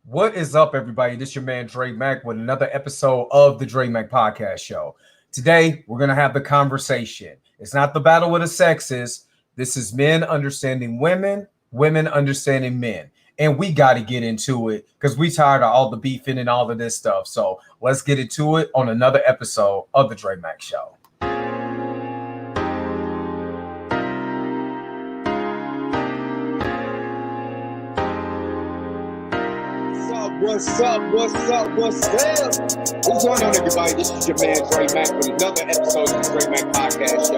What is up, everybody? This is your man Dre Mack with another episode of the Dre Mack Podcast Show. Today, we're gonna have the conversation. It's not the battle of the sexes. This is men understanding women, women understanding men, and we got to get into it because we tired of all the beefing and all of this stuff. So let's get into it on another episode of the Dre Mack Show. What's up? What's going on, everybody? This is your man Dre Mack with another episode of the Dre Mack Podcast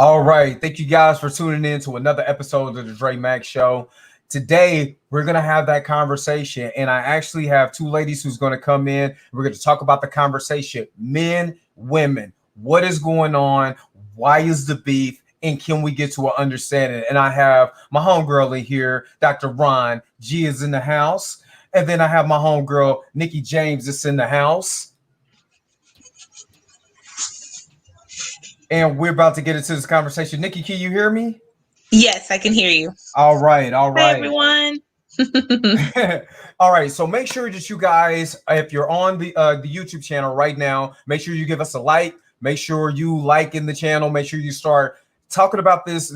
All right. Thank you guys for tuning in to another episode of the Dre Mack Show. Today, we're going to have that conversation. And I actually have two ladies who's going to come in. We're going to talk about the conversation. Men, women. What is going on? Why is the beef? And can we get to an understanding? And I have my homegirl in here, Dr. Ron G is in the house. And then I have my homegirl, Nikki James, that's in the house. And we're about to get into this conversation. Nikki, can you hear me? Yes, I can hear you. All right. Hi, everyone. All right. So make sure that you guys, if you're on the YouTube channel right now, make sure you give us a like. Make sure you like in the channel. Make sure you start talking about this,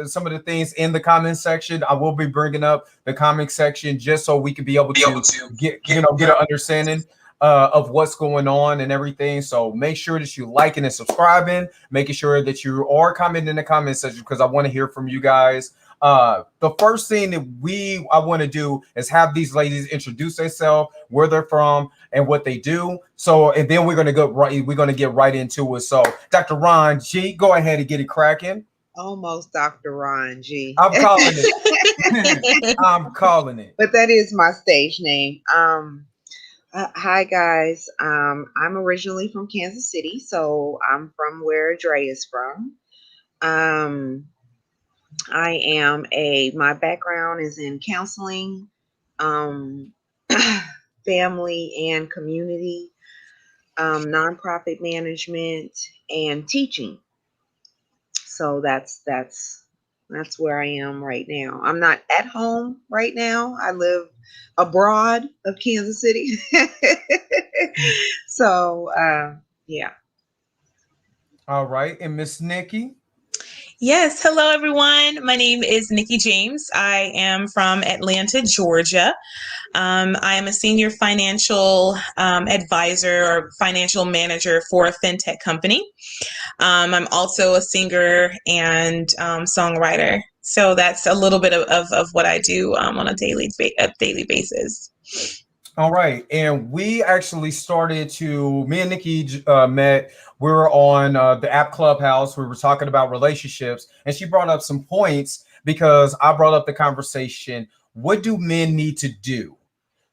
some of the things in the comment section. I will be bringing up the comment section just so we can be able to get an understanding of what's going on and everything. So make sure that you liking and subscribing, making sure that you are commenting in the comment section because I want to hear from you guys. The first thing that I want to do is have these ladies introduce themselves, where they're from, and what they do. So, and then we're gonna get right into it. So, Dr. Ron G, go ahead and get it cracking. Almost Dr. Ron G. I'm calling it. I'm calling it. But that is my stage name. Hi guys. I'm originally from Kansas City, so I'm from where Dre is from. My background is in counseling, family and community, nonprofit management, and teaching. So that's where I am right now. I'm not at home right now. I live abroad of Kansas City. So, yeah. All right. And Miss Nikki? Yes. Hello, everyone. My name is Nikki James. I am from Atlanta, Georgia. I am a senior financial advisor or financial manager for a fintech company. I'm also a singer and songwriter. So that's a little bit of what I do on a daily basis. All right. And we actually me and Nikki met. We were on the app Clubhouse. We were talking about relationships. And she brought up some points because I brought up the conversation. What do men need to do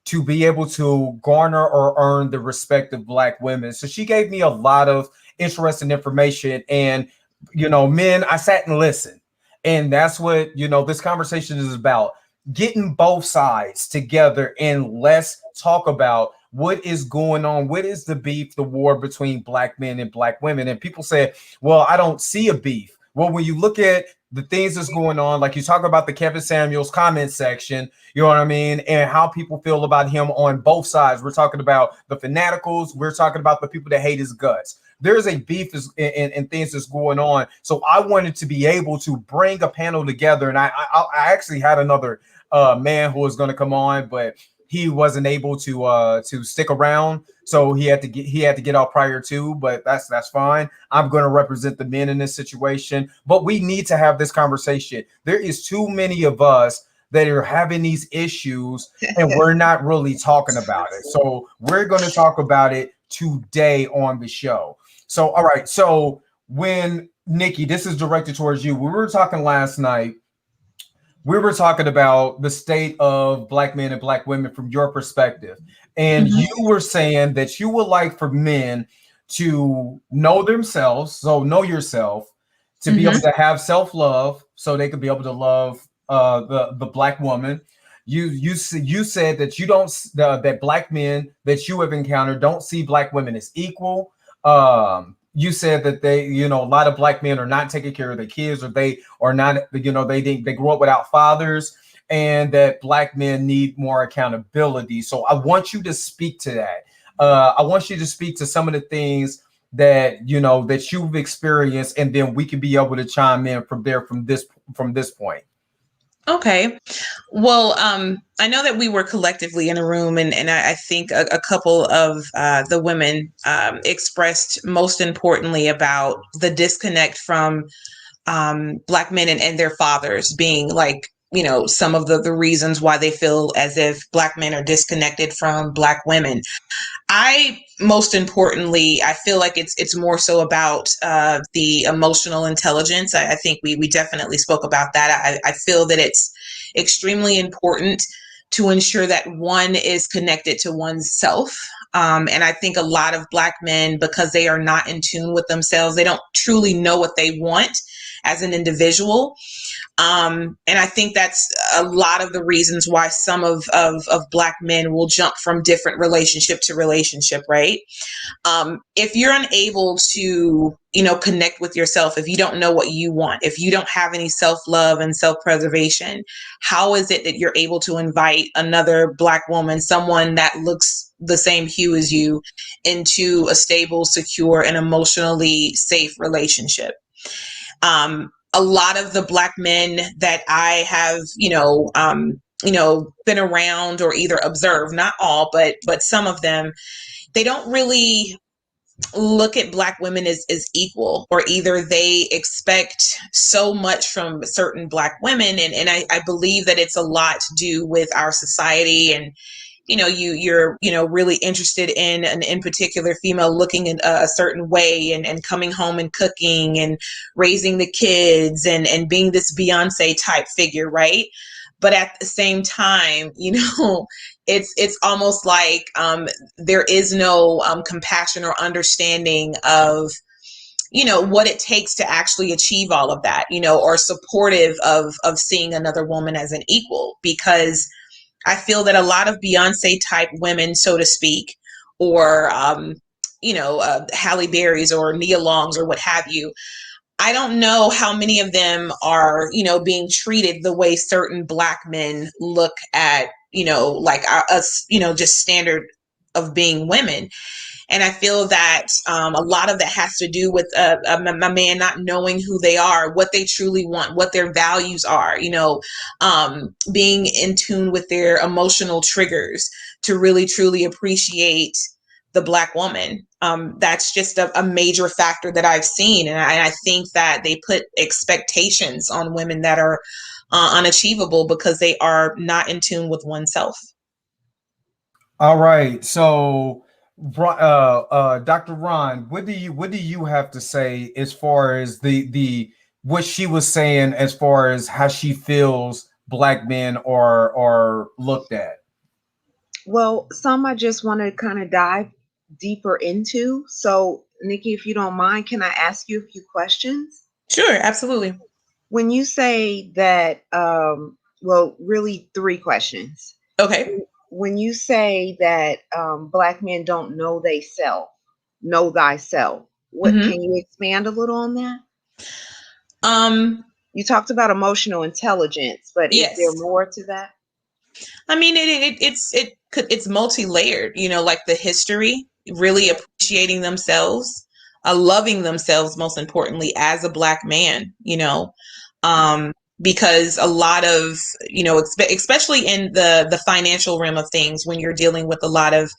to be able to garner or earn the respect of Black women? So she gave me a lot of interesting information. And, men, I sat and listened. And that's what, this conversation is about. Getting both sides together and let's talk about what is going on. What is the beef, the war between Black men and Black women? And people say, well, I don't see a beef. Well, when you look at the things that's going on, like you talk about the Kevin Samuels comment section, you know what I mean? And how people feel about him on both sides. We're talking about the fanaticals. We're talking about the people that hate his guts. There's a beef and things that's going on. So I wanted to be able to bring a panel together. And I actually had another man who was going to come on, but he wasn't able to stick around, so he had to get out prior to. But that's fine. I'm going to represent the men in this situation. But we need to have this conversation. There is too many of us that are having these issues, and we're not really talking about it. So we're going to talk about it today on the show. So all right. So when Nikki, this is directed towards you. We were talking last night. We were talking about the state of black men and black women from your perspective. And Mhm. you were saying that you would like for men to know themselves, so know yourself, to be able Mhm. to have self-love, so they could be able to love the black woman. You said that you don't that black men that you have encountered don't see black women as equal. You said that they, a lot of black men are not taking care of their kids, or they are not, they grow up without fathers, and that black men need more accountability. So I want you to speak to that. I want you to speak to some of the things that that you've experienced, and then we can be able to chime in from there, from this point. Okay. Well, I know that we were collectively in a room, and I think a couple of the women expressed most importantly about the disconnect from black men and their fathers being like, some of the reasons why they feel as if black men are disconnected from black women. I most importantly, I feel like it's more so about the emotional intelligence. I think we definitely spoke about that. I feel that it's extremely important to ensure that one is connected to one's self. And I think a lot of black men, because they are not in tune with themselves, they don't truly know what they want as an individual. And I think that's a lot of the reasons why some of black men will jump from different relationship to relationship, right? If you're unable to, connect with yourself, if you don't know what you want, if you don't have any self-love and self-preservation, how is it that you're able to invite another black woman, someone that looks the same hue as you, into a stable, secure, and emotionally safe relationship? A lot of the black men that I have, been around or either observed, not all, but some of them, they don't really look at black women as equal, or either they expect so much from certain black women. And I believe that it's a lot to do with our society. And you're really interested in an in particular female looking in a certain way, and coming home and cooking and raising the kids, and being this Beyonce type figure, right? But at the same time, it's almost like there is no compassion or understanding of what it takes to actually achieve all of that, or supportive of seeing another woman as an equal. Because I feel that a lot of Beyonce type women, so to speak, or Halle Berry's or Nia Long's or what have you, I don't know how many of them are, being treated the way certain black men look at, like us, just standard of being women. And I feel that a lot of that has to do with a man not knowing who they are, what they truly want, what their values are, being in tune with their emotional triggers to really, truly appreciate the black woman. That's just a major factor that I've seen. And I think that they put expectations on women that are unachievable because they are not in tune with oneself. All right. So, Dr. Ron, what do you have to say as far as the what she was saying, as far as how she feels black men are looked at? Well, some I just want to kind of dive deeper into. So, Nikki, if you don't mind, can I ask you a few questions? Sure, absolutely. When you say that, well, really three questions. Okay. When you say that black men don't know they self, know thyself, what hmm can you expand a little on that? Um, You talked about emotional intelligence, but is there yes. more to that? I mean, it's multi-layered, like the history, really appreciating themselves, loving themselves, most importantly, as a black man, because a lot of, especially in the financial realm of things, when you're dealing with a lot of,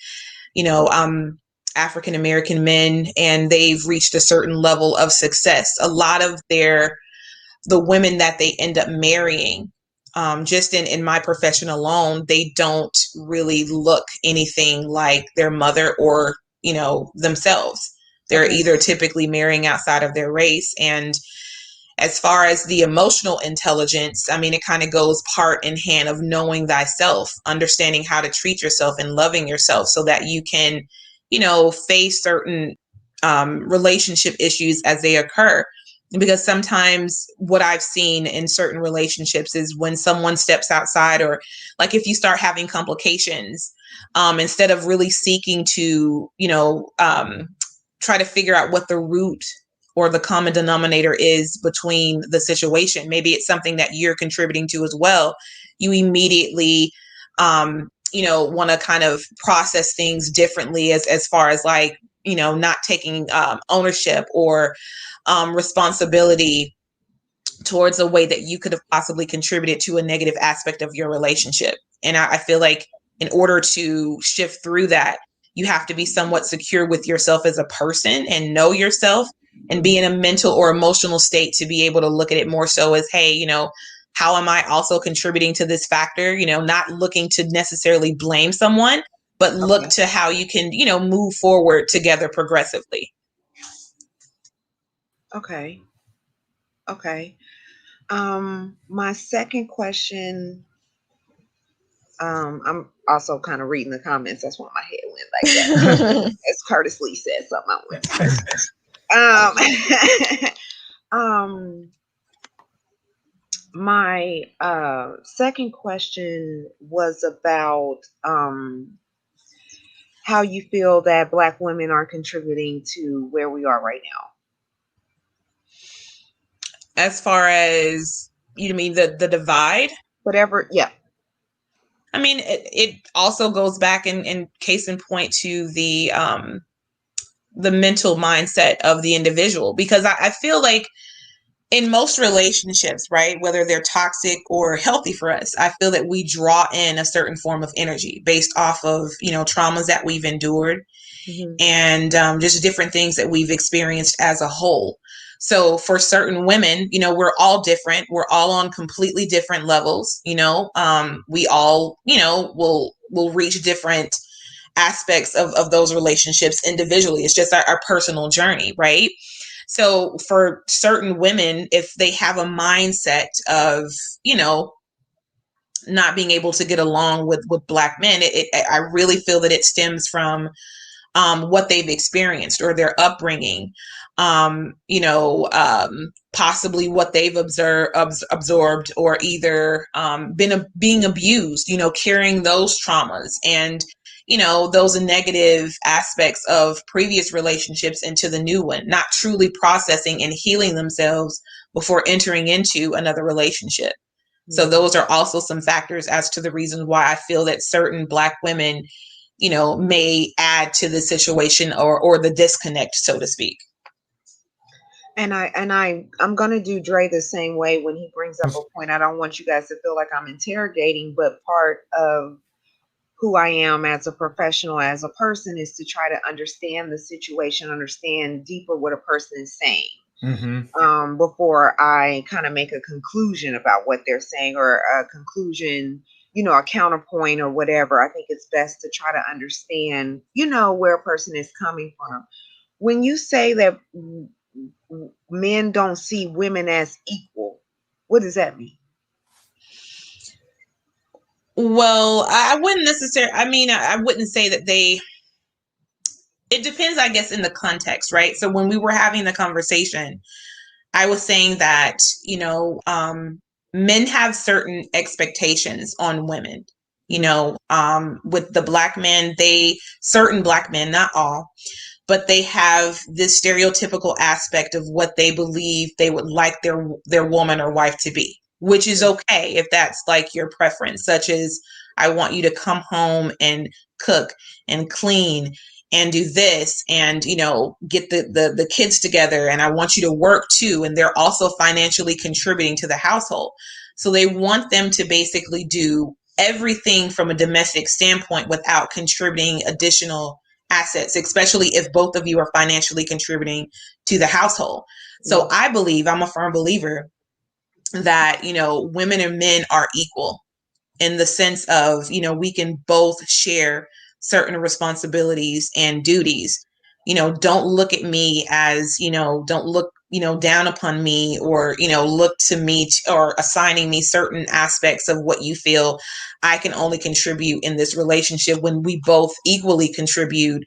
African American men, and they've reached a certain level of success, a lot of the women that they end up marrying, just in my profession alone, they don't really look anything like their mother or, themselves. They're either typically marrying outside of their race. And as far as the emotional intelligence, I mean, it kind of goes part in hand of knowing thyself, understanding how to treat yourself and loving yourself so that you can, face certain relationship issues as they occur. Because sometimes what I've seen in certain relationships is when someone steps outside, or like if you start having complications, instead of really seeking to, try to figure out what the root or the common denominator is between the situation. Maybe it's something that you're contributing to as well. You immediately, want to kind of process things differently as far as like, not taking ownership or responsibility towards a way that you could have possibly contributed to a negative aspect of your relationship. And I feel like in order to shift through that, you have to be somewhat secure with yourself as a person and know yourself and be in a mental or emotional state to be able to look at it more so as, hey, how am I also contributing to this factor? Not looking to necessarily blame someone, but look to how you can, move forward together progressively. Okay. My second question, I'm also kind of reading the comments. That's why my head went like that. As Curtis Lee said, something I went. My second question was about how you feel that Black women are contributing to where we are right now. As far as, you mean the divide? Whatever, yeah. I mean, it also goes back in case in point to the mental mindset of the individual, because I feel like in most relationships, right, whether they're toxic or healthy for us, I feel that we draw in a certain form of energy based off of, traumas that we've endured, and just different things that we've experienced as a whole. So for certain women, we're all different. We're all on completely different levels. We all, will reach different aspects of those relationships individually. It's just our personal journey, right? So for certain women, if they have a mindset of, not being able to get along with Black men, I really feel that it stems from what they've experienced or their upbringing, possibly what they've absorbed, or either being abused, carrying those traumas and, those negative aspects of previous relationships into the new one, not truly processing and healing themselves before entering into another relationship. So those are also some factors as to the reasons why I feel that certain Black women, may add to the situation or the disconnect, so to speak. And I'm gonna do Dre the same way when he brings up a point. I don't want you guys to feel like I'm interrogating, but part of who I am as a professional, as a person, is to try to understand the situation, understand deeper what a person is saying, before I kind of make a conclusion about what they're saying, or a conclusion, a counterpoint or whatever. I think it's best to try to understand, where a person is coming from. When you say that men don't see women as equal, what does that mean? Well, I wouldn't necessarily, I wouldn't say that it depends, I guess, in the context, right? So when we were having the conversation, I was saying that, men have certain expectations on women, with the Black men, certain Black men, not all, but they have this stereotypical aspect of what they believe they would like their woman or wife to be, which is okay if that's like your preference, such as, I want you to come home and cook and clean and do this, and get the kids together, and I want you to work too, and they're also financially contributing to the household. So they want them to basically do everything from a domestic standpoint without contributing additional assets, especially if both of you are financially contributing to the household. So I'm a firm believer that women and men are equal in the sense of, we can both share certain responsibilities and duties. Don't look at me as, don't look, down upon me, or, look to me or assigning me certain aspects of what you feel I can only contribute in this relationship, when we both equally contribute,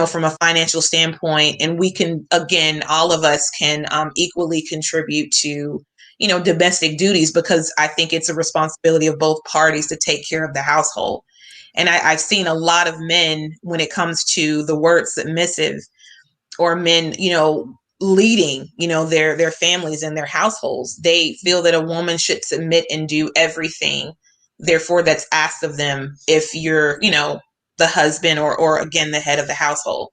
from a financial standpoint. And we can, again, all of us can equally contribute to, domestic duties, because I think it's a responsibility of both parties to take care of the household. And I've seen a lot of men, when it comes to the word submissive, or men, leading, their families and their households, they feel that a woman should submit and do everything, therefore, that's asked of them if you're, the husband, or again, the head of the household.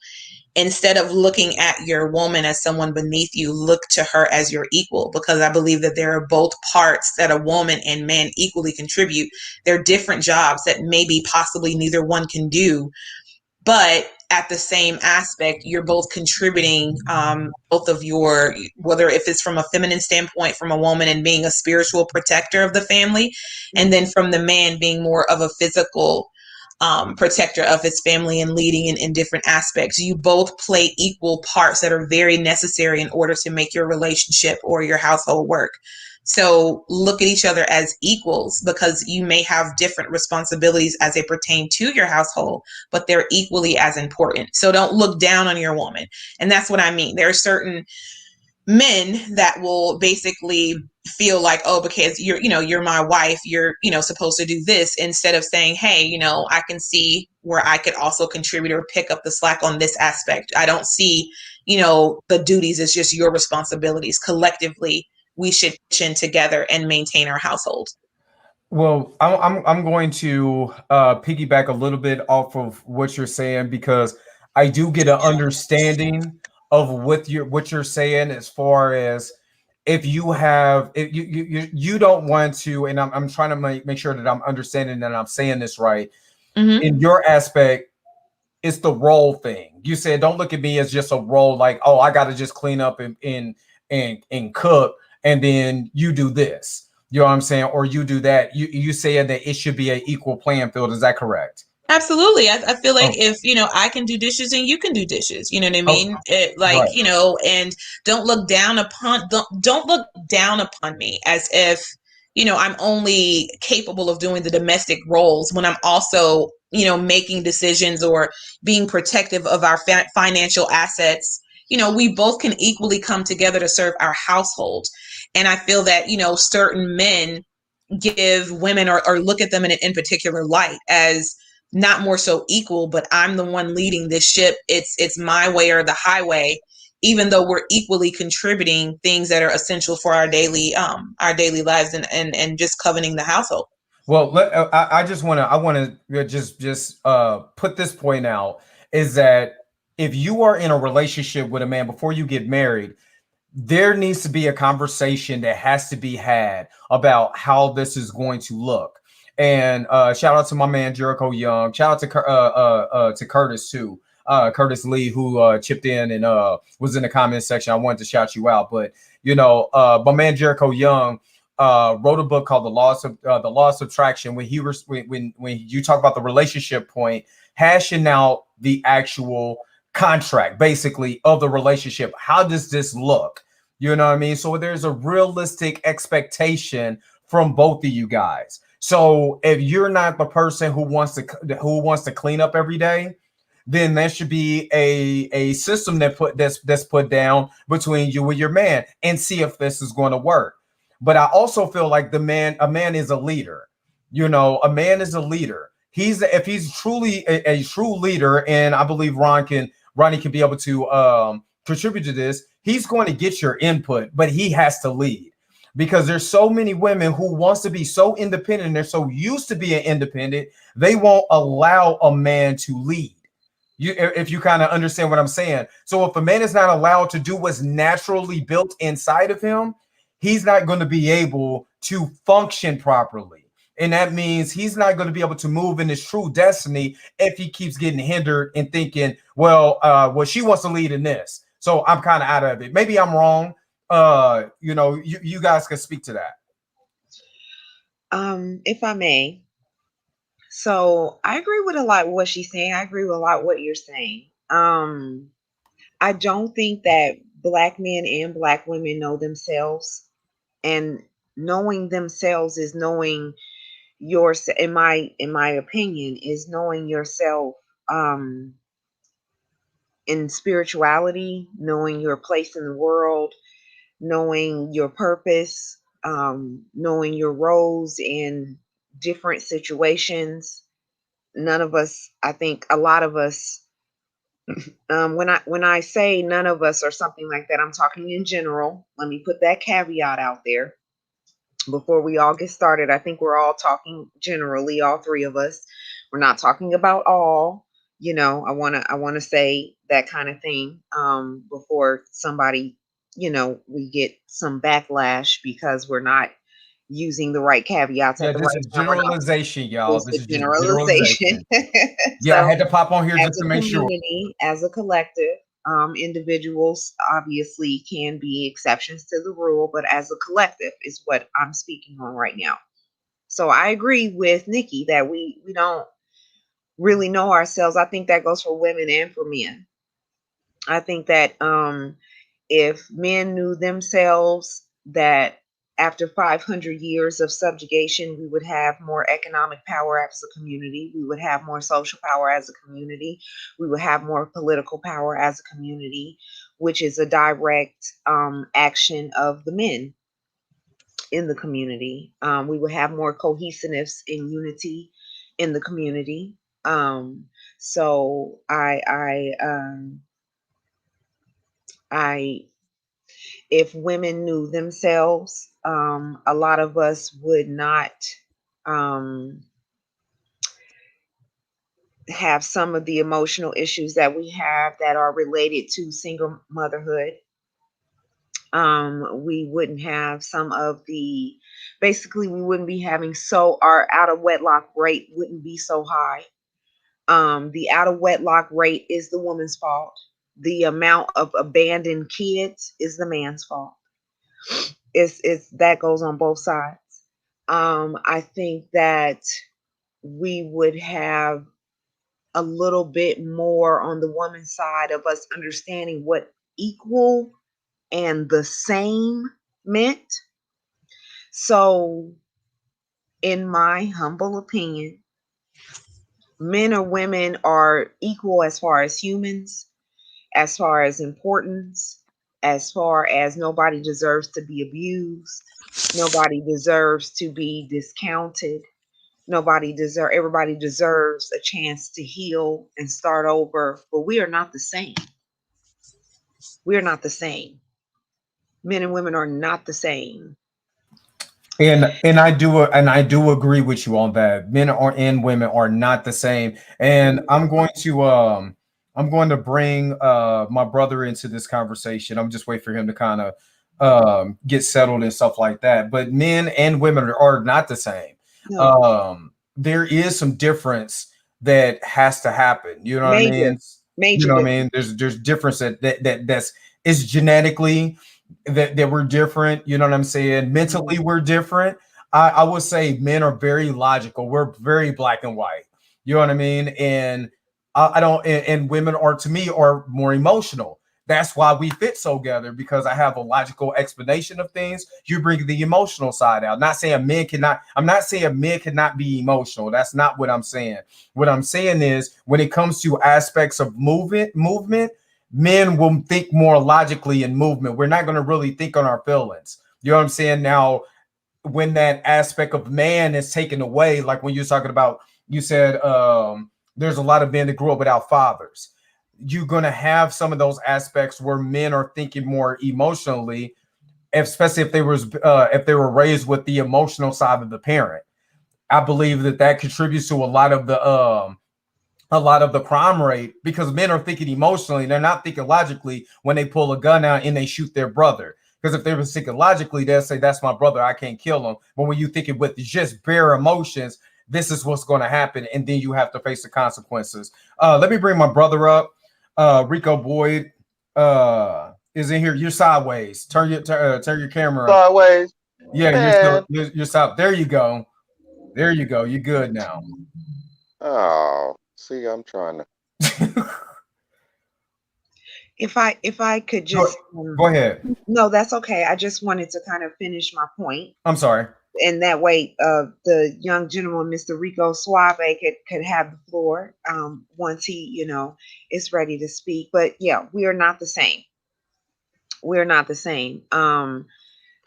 Instead of looking at your woman as someone beneath you, look to her as your equal, because I believe that there are both parts that a woman and man equally contribute. They're different jobs that maybe possibly neither one can do, but at the same aspect, you're both contributing, both of your, whether if it's from a feminine standpoint, from a woman and being a spiritual protector of the family, and then from the man being more of a physical protector of his family and leading in different aspects. You both play equal parts that are very necessary in order to make your relationship or your household work. So look at each other as equals, because you may have different responsibilities as they pertain to your household, but they're equally as important. So don't look down on your woman. And that's what I mean. There are certain men that will basically feel like, oh, because you're my wife, you're, supposed to do this, instead of saying, hey, I can see where I could also contribute or pick up the slack on this aspect. I don't see, the duties as just your responsibilities. Collectively, we should pitch in together and maintain our household. Well, I'm going to piggyback a little bit off of what you're saying, because I do get an understanding of what you're saying, as far as, if you don't want to, and I'm trying to make sure that I'm understanding that I'm saying this right. Mm-hmm. In your aspect, it's the role thing. You said, don't look at me as just a role, like, oh, I got to just clean up and cook, and then you do this. You know what I'm saying? Or you do that. You saying that it should be an equal playing field. Is that correct? Absolutely. I feel like Oh, if, I can do dishes and you can do dishes, you know what I oh, mean? right. And don't look down upon, don't look down upon me as if, I'm only capable of doing the domestic roles, when I'm also, making decisions or being protective of our financial assets. We both can equally come together to serve our household. And I feel that, certain men give women, or look at them in particular light, as not more so equal, but I'm the one leading this ship. It's my way or the highway, even though we're equally contributing things that are essential for our daily lives, and just covenanting the household. Well, I want to just put this point out, is that if you are in a relationship with a man before you get married, there needs to be a conversation that has to be had about how this is going to look. And shout out to my man Jericho Young. Shout out to Curtis too. Curtis Lee, who chipped in and was in the comment section. I wanted to shout you out, but my man Jericho Young wrote a book called The Law of Subtraction. When you talk about the relationship point, hashing out the actual contract, basically, of the relationship. How does this look? You know what I mean? So there's a realistic expectation from both of you guys. So if you're not the person who wants to clean up every day, then there should be a system that's put down between you and your man, and see if this is going to work. But I also feel like a man is a leader. A man is a leader. If he's truly a true leader, and I believe Ronnie can be able to contribute to this, he's going to get your input, but he has to lead, because there's so many women who wants to be so independent. They're so used to being independent, they won't allow a man to lead. If you kind of understand what I'm saying. So if a man is not allowed to do what's naturally built inside of him, he's not going to be able to function properly. And that means he's not going to be able to move in his true destiny if he keeps getting hindered and thinking, well, she wants to lead in this, so I'm kind of out of it. Maybe I'm wrong. You guys can speak to that. If I may. So I agree with a lot of what she's saying. I agree with a lot what you're saying. I don't think that black men and black women know themselves, and knowing themselves is knowing your, in my opinion, is knowing yourself in spirituality, knowing your place in the world, knowing your purpose, knowing your roles in different situations. None of us, I think a lot of us, when I say none of us or something like that, I'm talking in general. Let me put that caveat out there before we all get started. I think we're all talking generally, all three of us. We're not talking about all. I wanna say that kind of thing before somebody, we get some backlash because we're not using the right caveats Yeah, at the this right is time. We're not. generalization, y'all. It's This the is just generalization. generalization. Yeah, I So had to pop on here as just to a make sure. community, as a collective, individuals obviously can be exceptions to the rule, but as a collective is what I'm speaking on right now. So I agree with Nikki that we don't really know ourselves. I think that goes for women and for men. I think that if men knew themselves, that after 500 years of subjugation, we would have more economic power as a community. We would have more social power as a community. We would have more political power as a community, which is a direct action of the men in the community. We would have more cohesiveness and unity in the community. So I if women knew themselves, a lot of us would not um, have some of the emotional issues that we have that are related to single motherhood. We wouldn't have some of the, basically, we wouldn't be having, so our out of wedlock rate wouldn't be so high. The out of wedlock rate is the woman's fault. The amount of abandoned kids is the man's fault. It's that goes on both sides. I think that we would have a little bit more on the woman's side of us understanding what equal and the same meant. So, in my humble opinion, men or women are equal as far as humans, as far as importance, as far as nobody deserves to be abused, nobody deserves to be discounted, everybody deserves a chance to heal and start over, but we are not the same. We are not the same. Men and women are not the same. And I do agree with you on that. Men are and women are not the same. And I'm going to bring my brother into this conversation. I'm just waiting for him to kind of get settled and stuff like that. But men and women are not the same. No, There is some difference that has to happen. You know what I major, mean? You major know what I difference. mean? There's difference that's is genetically that we're different. You know what I'm saying? Mentally, Mhm. we're different. I would say men are very logical. We're very black and white. You know what I mean? And I don't. And women are, to me, are more emotional. That's why we fit so together, because I have a logical explanation of things. You bring the emotional side out. Not saying men cannot. I'm not saying men cannot be emotional. That's not what I'm saying. What I'm saying is, when it comes to aspects of movement, men will think more logically in movement. We're not going to really think on our feelings. You know what I'm saying? Now, when that aspect of man is taken away, like when you're talking about, you said there's a lot of men that grew up without fathers. You're going to have some of those aspects where men are thinking more emotionally, especially if they were raised with the emotional side of the parent. I believe that contributes to a lot of the crime rate, because men are thinking emotionally. They're not thinking logically when they pull a gun out and they shoot their brother. Because if they were thinking logically, they'll say, that's my brother, I can't kill him. But when you think it with just bare emotions, this is what's going to happen. And then you have to face the consequences. Let me bring my brother up. Rico Boyd is in here. You're sideways. Turn your camera. Sideways, Yeah, man. you're side. There you go. There you go. You're good now. Oh, see, I'm trying to. If I could Go, just go ahead. no, that's okay. I just wanted to kind of finish my point, I'm sorry. and that way, the young gentleman, Mr. Rico Suave, could have the floor once he, is ready to speak. But yeah, we are not the same. We're not the same.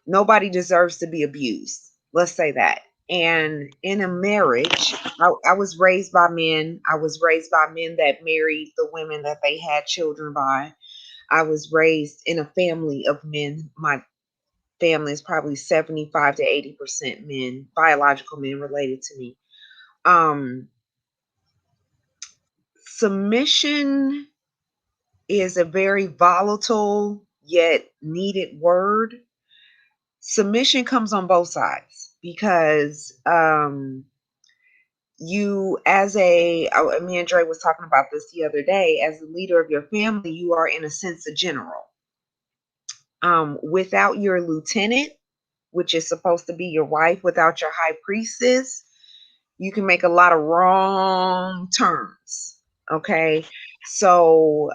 Nobody deserves to be abused. Let's say that. And in a marriage, I was raised by men. I was raised by men that married the women that they had children by. I was raised in a family of men. My family is probably 75 to 80% men, biological men related to me. Um, Submission is a very volatile yet needed word. Submission comes on both sides because you, me and Dre was talking about this the other day, as the leader of your family, you are in a sense a general. Without your lieutenant, which is supposed to be your wife, without your high priestess, you can make a lot of wrong turns. Okay. So,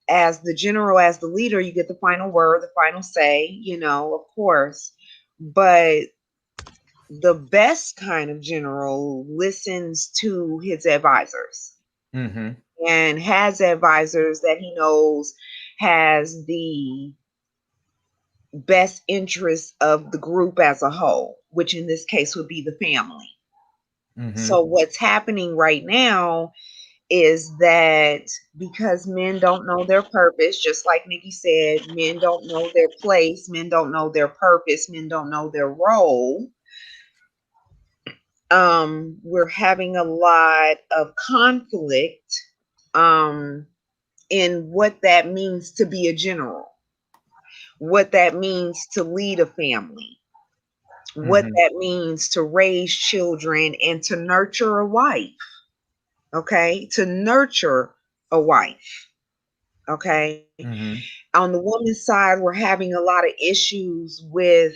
as the general, as the leader, you get the final word, the final say, of course. But the best kind of general listens to his advisors Mm-hmm. and has advisors that he knows has the best interests of the group as a whole, which in this case would be the family. Mm-hmm. So what's happening right now is that because men don't know their purpose, just like Nikki said, men don't know their place, men don't know their purpose, men don't know their role. We're having a lot of conflict in what that means to be a general, what that means to lead a family, what that means to raise children and to nurture a wife. Okay, to nurture a wife. Okay. Mm-hmm. On the woman's side, we're having a lot of issues with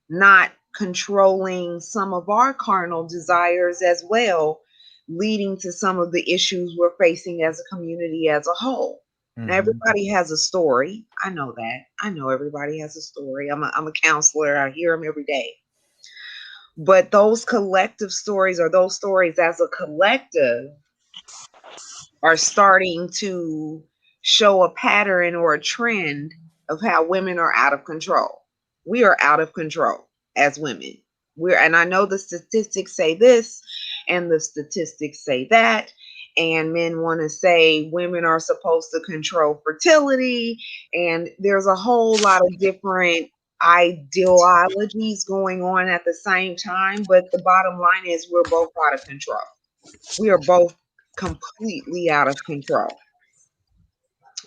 not controlling some of our carnal desires as well, leading to some of the issues we're facing as a community as a whole. Now, everybody has a story. I know that. I know everybody has a story. I'm a counselor. I hear them every day. But those collective stories, or those stories as a collective, are starting to show a pattern or a trend of how women are out of control. We are out of control as women. And I know the statistics say this and the statistics say that, and men want to say women are supposed to control fertility, and there's a whole lot of different ideologies going on at the same time, but the bottom line is we're both out of control. We are both completely out of control.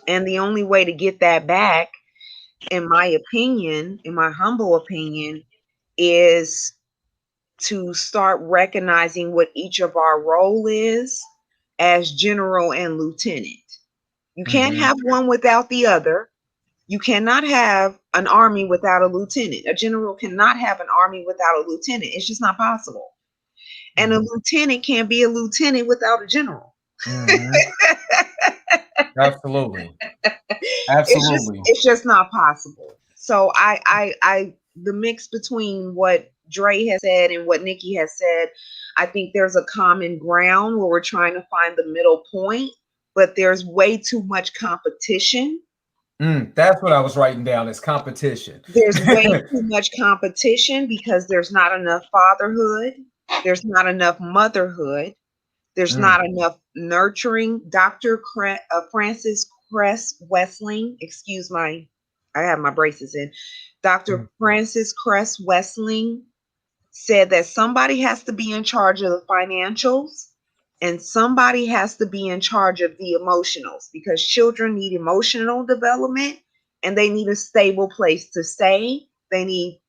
And the only way to get that back, in my opinion, in my humble opinion, is to start recognizing what each of our role is as general and lieutenant. You can't have one without the other. You cannot have an army without a lieutenant. A general cannot have an army without a lieutenant. It's just not possible. And a lieutenant can't be a lieutenant without a general. Absolutely. Absolutely. It's just not possible. So I the mix between what Dre has said and what Nikki has said, I think there's a common ground where we're trying to find the middle point, but there's way too much competition. That's what I was writing down, is competition. There's way too much competition because there's not enough fatherhood. There's not enough motherhood. There's not enough nurturing. Dr. Francis Cress Wessling, I have my braces in. Dr. Francis Cress Wessling said that somebody has to be in charge of the financials. And somebody has to be in charge of the emotionals, because children need emotional development and they need a stable place to stay. They need,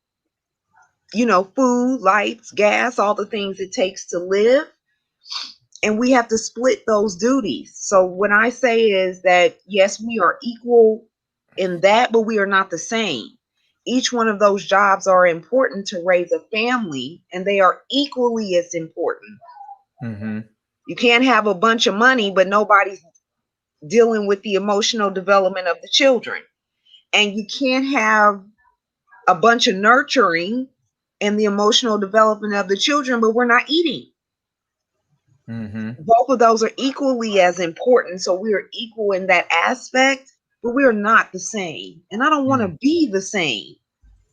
food, lights, gas, all the things it takes to live. And we have to split those duties. So what I say is that, yes, we are equal in that, but we are not the same. Each one of those jobs are important to raise a family, and they are equally as important. Mm-hmm. You can't have a bunch of money, but nobody's dealing with the emotional development of the children. And you can't have a bunch of nurturing and the emotional development of the children, but we're not eating. Mm-hmm. Both of those are equally as important. So we are equal in that aspect, but we are not the same. And I don't want to be the same.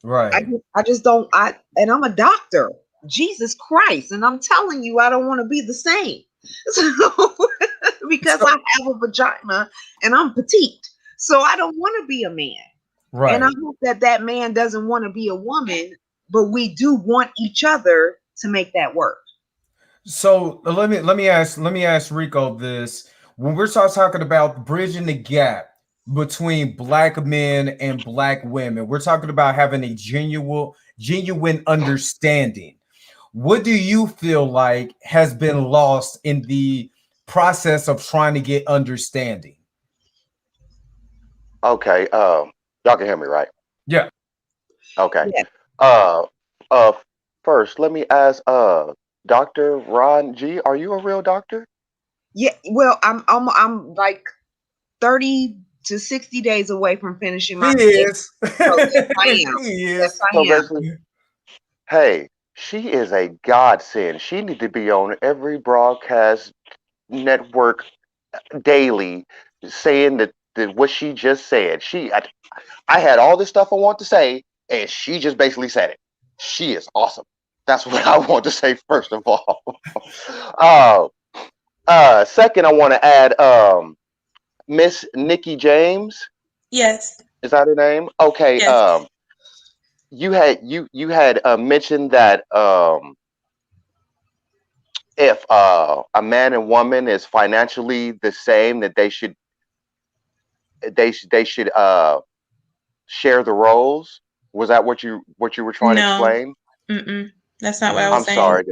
Right. I just don't. And I'm a doctor, Jesus Christ, and I'm telling you, I don't want to be the same. So because I have a vagina and I'm petite, so I don't want to be a man. Right. And I hope that man doesn't want to be a woman, but we do want each other to make that work. So let me ask Rico this. When we're talking about bridging the gap between black men and black women, we're talking about having a genuine understanding. What do you feel like has been lost in the process of trying to get understanding? Okay. Y'all can hear me, right? Yeah. Okay. Yeah. Uh, uh, First, let me ask, Dr. Ron G, are you a real doctor? Yeah. Well, I'm like 30 to 60 days away from finishing my He PhD. is. So yes, I am. He Yes, is. I So am. basically, hey, she is a godsend. She need to be on every broadcast network daily, saying that what she just said. I had all this stuff I want to say, and she just basically said it. She is awesome. That's what I want to say first of all. uh, Second, I want to add Miss Nikki James. Yes. Is that her name? Okay. Yes. You had mentioned that if a man and woman is financially the same, that they should share the roles. Was that what you were trying to No. explain? Mm-mm. That's not what I No. was I'm saying. sorry.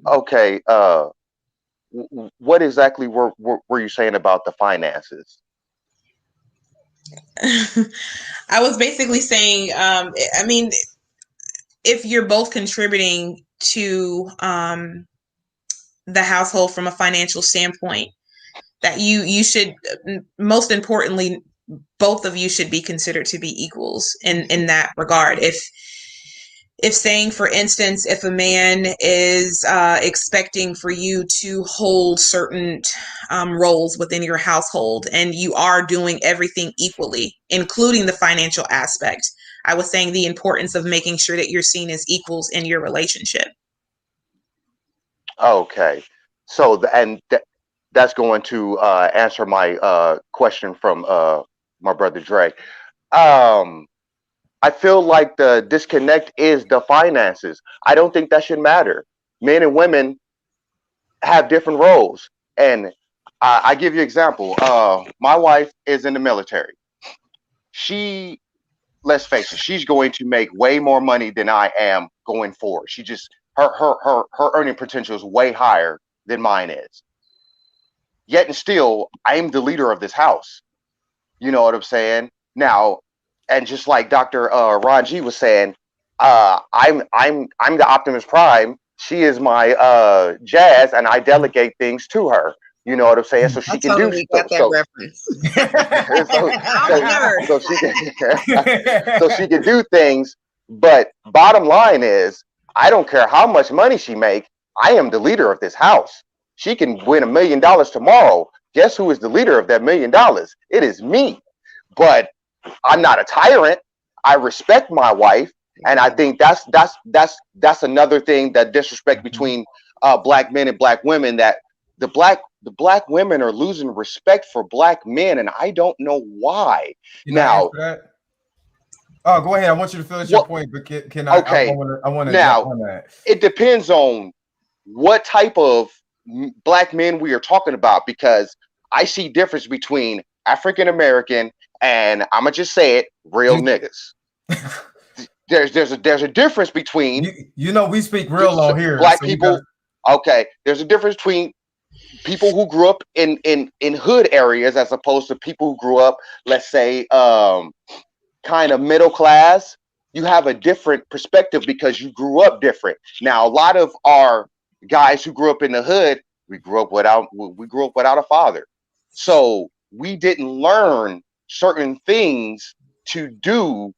Okay. What exactly were you saying about the finances? I was basically saying, I mean, if you're both contributing to the household from a financial standpoint, that you should, most importantly, both of you should be considered to be equals in that regard. If saying, for instance, if a man is expecting for you to hold certain roles within your household and you are doing everything equally, including the financial aspect, I was saying the importance of making sure that you're seen as equals in your relationship. Okay. So that's going to answer my question from my brother Dre. Um, I feel like the disconnect is the finances. I don't think that should matter. Men and women have different roles, and I give you an example. My wife is in the military. She, let's face it, she's going to make way more money than I am going forward. She just her earning potential is way higher than mine is. Yet and still, I'm the leader of this house. You know what I'm saying? Now, and just like Dr. Ron G was saying, I'm the Optimus Prime. She is my Jazz, and I delegate things to her. You know what I'm saying? So I she can do totally got that reference. so I'm a nerd. so she can so she can do things. But bottom line is, I don't care how much money she make. I am the leader of this house. She can win $1 million tomorrow. Guess who is the leader of that $1 million? It is me. But I'm not a tyrant. I respect my wife, and I think that's another thing, that disrespect between black men and black women, that the black women are losing respect for black men, and I don't know why. Can I Now, answer that? Oh, go ahead. I want you to finish your what? point, but can I? Okay, I want to jump now on that. it depends on what type of black men we are talking about, because I see difference between African American and, I'm gonna just say it, real niggas. There's a difference between we speak real on here. black So people. Okay, there's a difference between people who grew up in hood areas as opposed to people who grew up, let's say, kind of middle class. You have a different perspective because you grew up different. Now, a lot of our guys who grew up in the hood, we grew up without a father, so we didn't learn certain things to do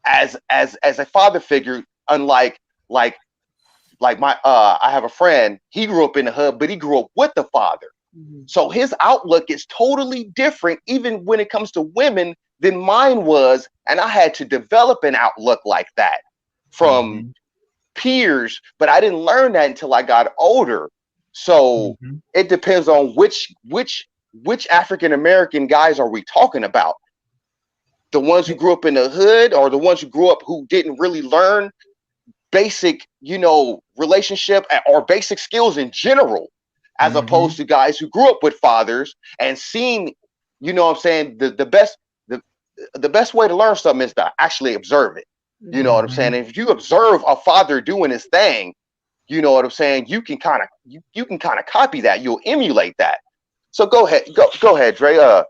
as a father figure. Unlike my I have a friend, he grew up in the hood, but he grew up with the father. So his outlook is totally different, even when it comes to women, than mine was. And I had to develop an outlook like that from peers, but I didn't learn that until I got older. So it depends on which African American guys are we talking about? The ones who grew up in the hood, or the ones who grew up who didn't really learn basic, relationship or basic skills in general, as opposed to guys who grew up with fathers and seen, what I'm saying, the best way to learn something is to actually observe it. You know what I'm saying? If you observe a father doing his thing, you know what I'm saying, you can kind of copy that. You'll emulate that. So go ahead, Dre. Go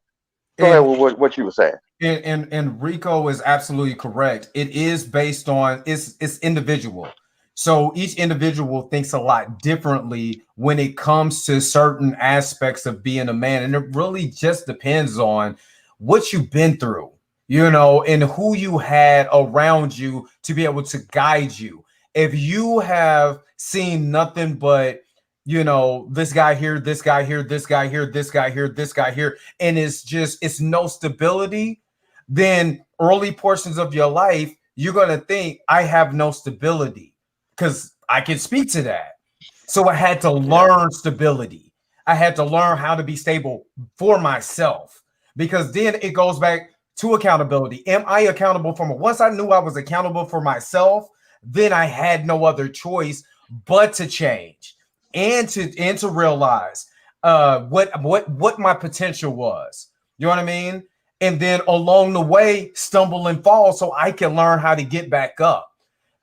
ahead with what you were saying. And Rico is absolutely correct. It is based on it's individual. So each individual thinks a lot differently when it comes to certain aspects of being a man. And it really just depends on what you've been through, and who you had around you to be able to guide you. If you have seen nothing but, this guy here, this guy here, this guy here, this guy here, this guy here, and it's no stability, then early portions of your life, you're going to think, I have no stability, because I can speak to that. So I had to learn stability. I had to learn how to be stable for myself, because then it goes back to accountability. Am I accountable for once I knew I was accountable for myself, then I had no other choice but to change and to realize what my potential was. You know what I mean? And then along the way, stumble and fall so I can learn how to get back up.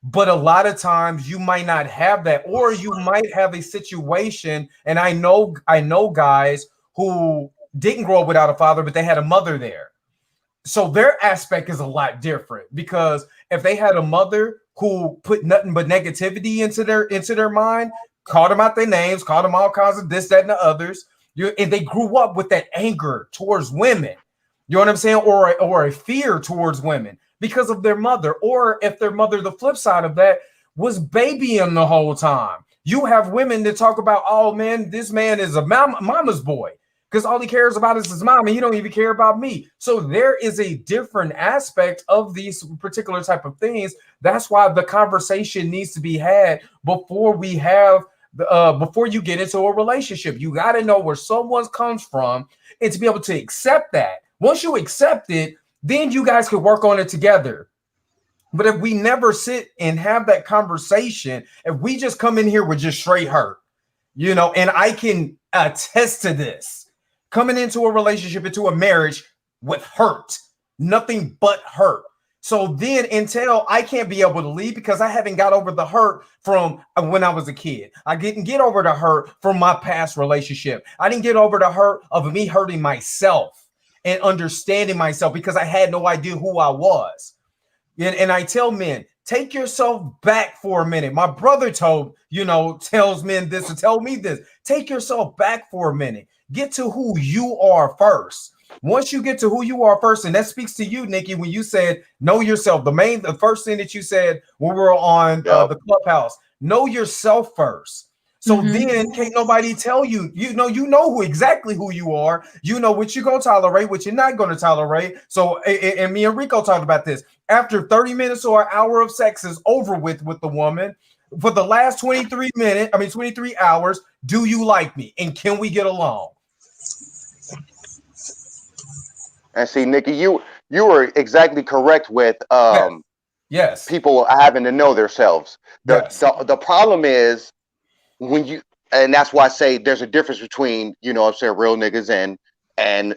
But a lot of times you might not have that, or you might have a situation. And I know guys who didn't grow up without a father, but they had a mother there. So their aspect is a lot different, because if they had a mother who put nothing but negativity into their mind, called them out their names, called them all kinds of this, that, and the others, and they grew up with that anger towards women. You know what I'm saying? Or a fear towards women because of their mother. Or if their mother, the flip side of that, was babying the whole time. You have women that talk about, oh man, this man is a mama's boy, because all he cares about is his mom, and he don't even care about me. So there is a different aspect of these particular type of things. That's why the conversation needs to be had before we have before you get into a relationship. You got to know where someone comes from and to be able to accept that. Once you accept it, then you guys can work on it together. But if we never sit and have that conversation, if we just come in here with just straight hurt, and I can attest to this, coming into a relationship, into a marriage with hurt, nothing but hurt. So then until I can't be able to leave because I haven't got over the hurt from when I was a kid. I didn't get over the hurt from my past relationship. I didn't get over the hurt of me hurting myself and understanding myself because I had no idea who I was. And I tell men, take yourself back for a minute. My brother tells men this, and tell me this. Take yourself back for a minute. Get to who you are first. Once you get to who you are first, and that speaks to you, Nikki, when you said know yourself. The first thing that you said when we were on the Clubhouse, know yourself first. So then can't nobody tell you, you know exactly who you are. You know what you're going to tolerate, what you're not going to tolerate. So, and me and Rico talked about this. After 30 minutes or an hour of sex is over with the woman, for the last 23 hours, do you like me? And can we get along? And see, Nikki, you were exactly correct with yes. people having to know themselves. The problem is when and that's why I say there's a difference between, you know what I'm saying, real niggas and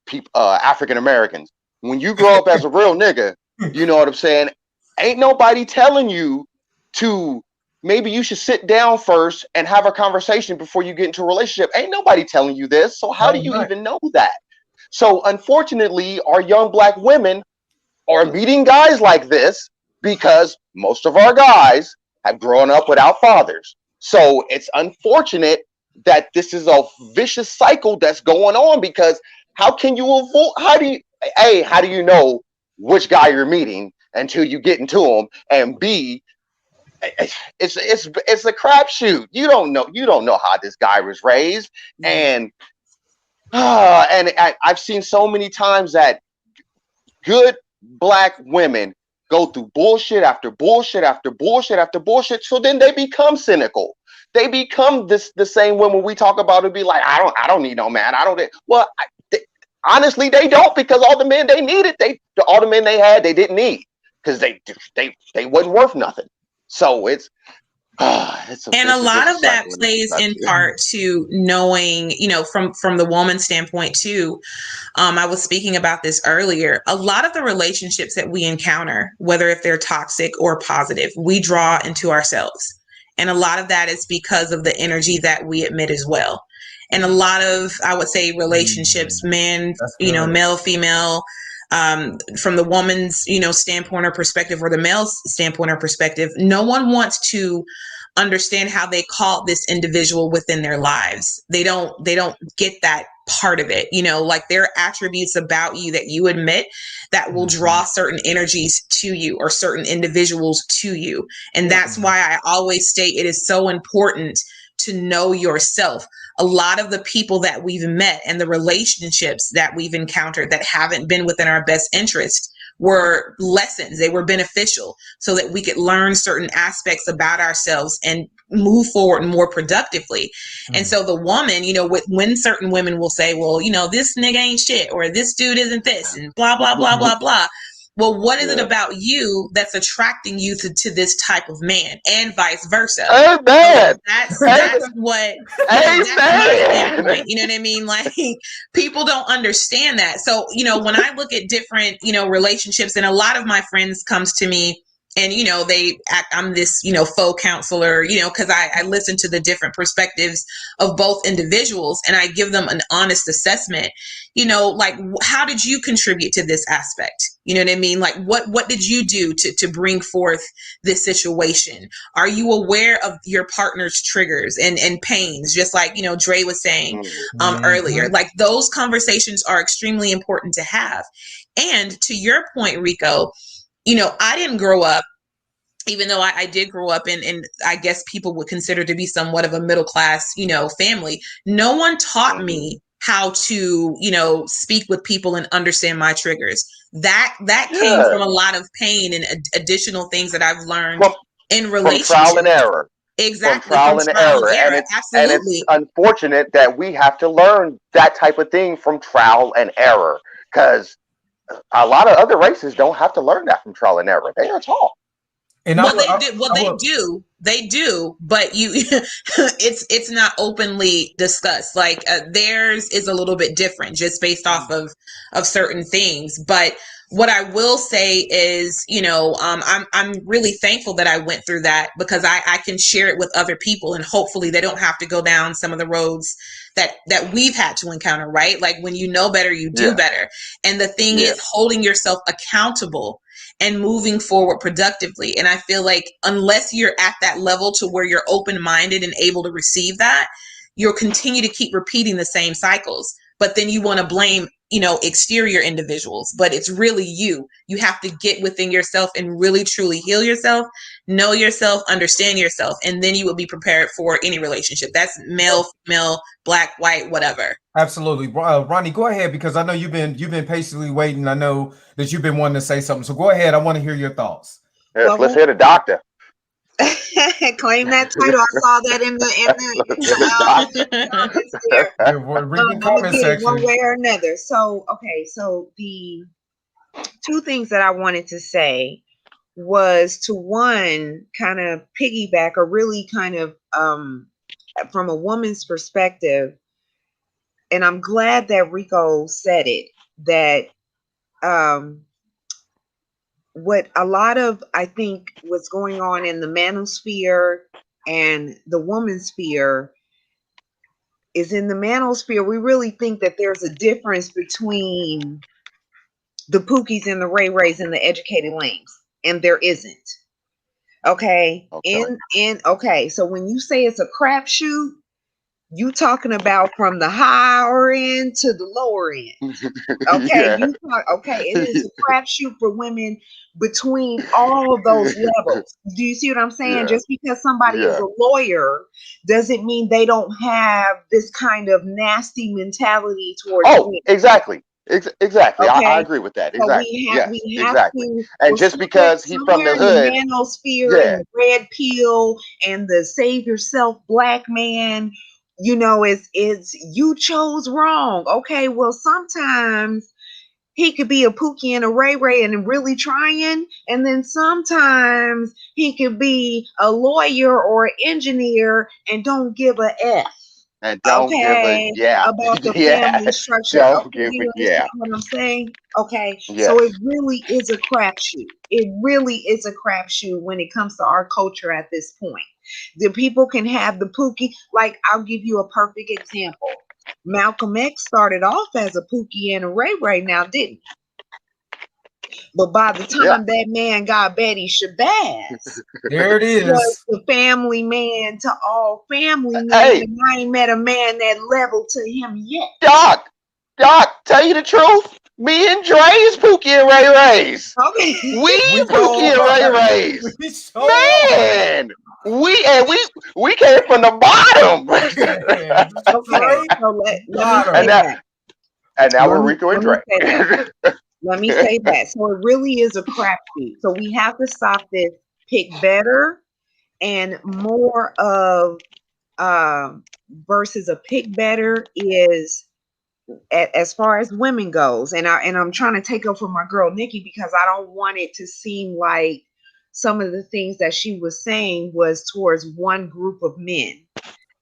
people, African Americans. When you grow up as a real nigga, you know what I'm saying, ain't nobody telling you to, maybe you should sit down first and have a conversation before you get into a relationship. Ain't nobody telling you this. So how do you even know that? So unfortunately, our young black women are meeting guys like this because most of our guys have grown up without fathers. So it's unfortunate that this is a vicious cycle that's going on, because how can you avoid, how do you know which guy you're meeting until you get into them? And B, it's a crapshoot. You don't know how this guy was raised. And I've seen so many times that good black women go through bullshit after bullshit after bullshit after bullshit. So then they become cynical. They become the same women we talk about and be like, I don't need no man. Honestly, they don't, because all the men they needed, all the men they had, they didn't need, because they wasn't worth nothing. So it's and a lot of that plays in part to knowing, you know, from the woman's standpoint too. I was speaking about this earlier. A lot of the relationships that we encounter, whether if they're toxic or positive, we draw into ourselves. And a lot of that is because of the energy that we emit as well. And a lot of, I would say, relationships, men, you know, male, female, from the woman's, you know, standpoint or perspective, or the male's standpoint or perspective, no one wants to understand how they call this individual within their lives. They don't get that part of it, you know, like there are attributes about you that you admit that will draw certain energies to you or certain individuals to you. And that's why I always state it is so important to know yourself. A lot of the people that we've met and the relationships that we've encountered that haven't been within our best interest were lessons. They were beneficial so that we could learn certain aspects about ourselves and move forward more productively. And so the woman, you know, when certain women will say, well, you know, this nigga ain't shit, or this dude isn't this, and blah, blah, blah, blah, blah. Well, what is it about you that's attracting you to this type of man, and vice versa? Amen. So that's what, that's my standpoint. You know what I mean? Like, people don't understand that. So, you know, when I look at different, you know, relationships, and a lot of my friends comes to me, and, you know, I'm this, you know, faux counselor, you know, because I listen to the different perspectives of both individuals, and I give them an honest assessment, you know, like, how did you contribute to this aspect? You know what I mean? Like, what did you do to bring forth this situation? Are you aware of your partner's triggers and pains? Just like, you know, Dre was saying earlier, like those conversations are extremely important to have. And to your point, Rico, you know, I didn't grow up, even though I did grow up in I guess people would consider to be somewhat of a middle class, you know, family. No one taught me how to, you know, speak with people and understand my triggers. That came from a lot of pain and additional things that I've learned in relationships. From trial and error. Exactly. From trial and error. And it's unfortunate that we have to learn that type of thing from trial and error, because a lot of other races don't have to learn that from trial and error. They are taught. And they do, but you, it's not openly discussed. Like theirs is a little bit different, just based off of certain things. But what I will say is, you know, I'm really thankful that I went through that, because I can share it with other people, and hopefully they don't have to go down some of the roads that we've had to encounter, right? Like, when you know better, you do better. And the thing is holding yourself accountable and moving forward productively. And I feel like unless you're at that level to where you're open-minded and able to receive that, you'll continue to keep repeating the same cycles. But then you want to blame, you know, exterior individuals, but it's really you. You have to get within yourself and really truly heal yourself, know yourself, understand yourself, and then you will be prepared for any relationship. That's male, female, black, white, whatever. Absolutely. Ronnie, go ahead, because I know you've been patiently waiting. I know that you've been wanting to say something. So go ahead. I want to hear your thoughts. Yes, let's hear the doctor. Claim that title. I saw that in the comments there. Read the comment section. One way or another. So, okay. So the two things that I wanted to say was, to one, kind of piggyback, or really kind of from a woman's perspective, and I'm glad that Rico said it, that what a lot of, I think, what's going on in the manosphere and the woman sphere is in the manosphere. We really think that there's a difference between the Pookies and the Ray Rays and the educated lames, and there isn't. Okay. Okay. So when you say it's a crapshoot, you talking about from the higher end to the lower end. Okay, Yeah. it is a crapshoot for women between all of those levels. Do you see what I'm saying? Yeah. Just because somebody is Yeah. a lawyer doesn't mean they don't have this kind of nasty mentality towards Oh, women. exactly. Exactly. I Okay, agree with that. so Exactly. Yes, we have exactly. to. And Well, just because he's from somewhere the in the hood, manosphere and yeah. the red pill and the save yourself black man, you know, is you chose wrong. Okay, well sometimes he could be a Pookie and a Ray Ray and really trying, and then sometimes he could be a lawyer or an engineer and don't give a F. And don't give a Okay, yeah. about the Yeah. family structure. Don't Okay, give you a understand yeah. what I'm saying? Okay, so Yes. it really is a crapshoot. It really is a crapshoot when it comes to our culture at this point. The people can have the Pookie. Like, I'll give you a perfect example. Malcolm X started off as a Pookie and a Ray Ray, now didn't he? But by the Yeah. time that man got Betty Shabazz, There it was is. the family man to all family men, Hey, and I ain't met a man that level to him yet. Doc, tell you the truth. Me and Dre is Pookie and Ray Rays. Okay. We We Pookie so and Ray are. Rays. We so are. Man, we came from the bottom. Okay, Straight so let me bottom. say and that. now we're Let me Rico and let me Dre. say that. Let me say that. So it really is a crapshoot. So we have to stop this pick better and more of versus a pick better is as far as women goes. And I'm trying to take up for my girl Nikki because I don't want it to seem like some of the things that she was saying was towards one group of men.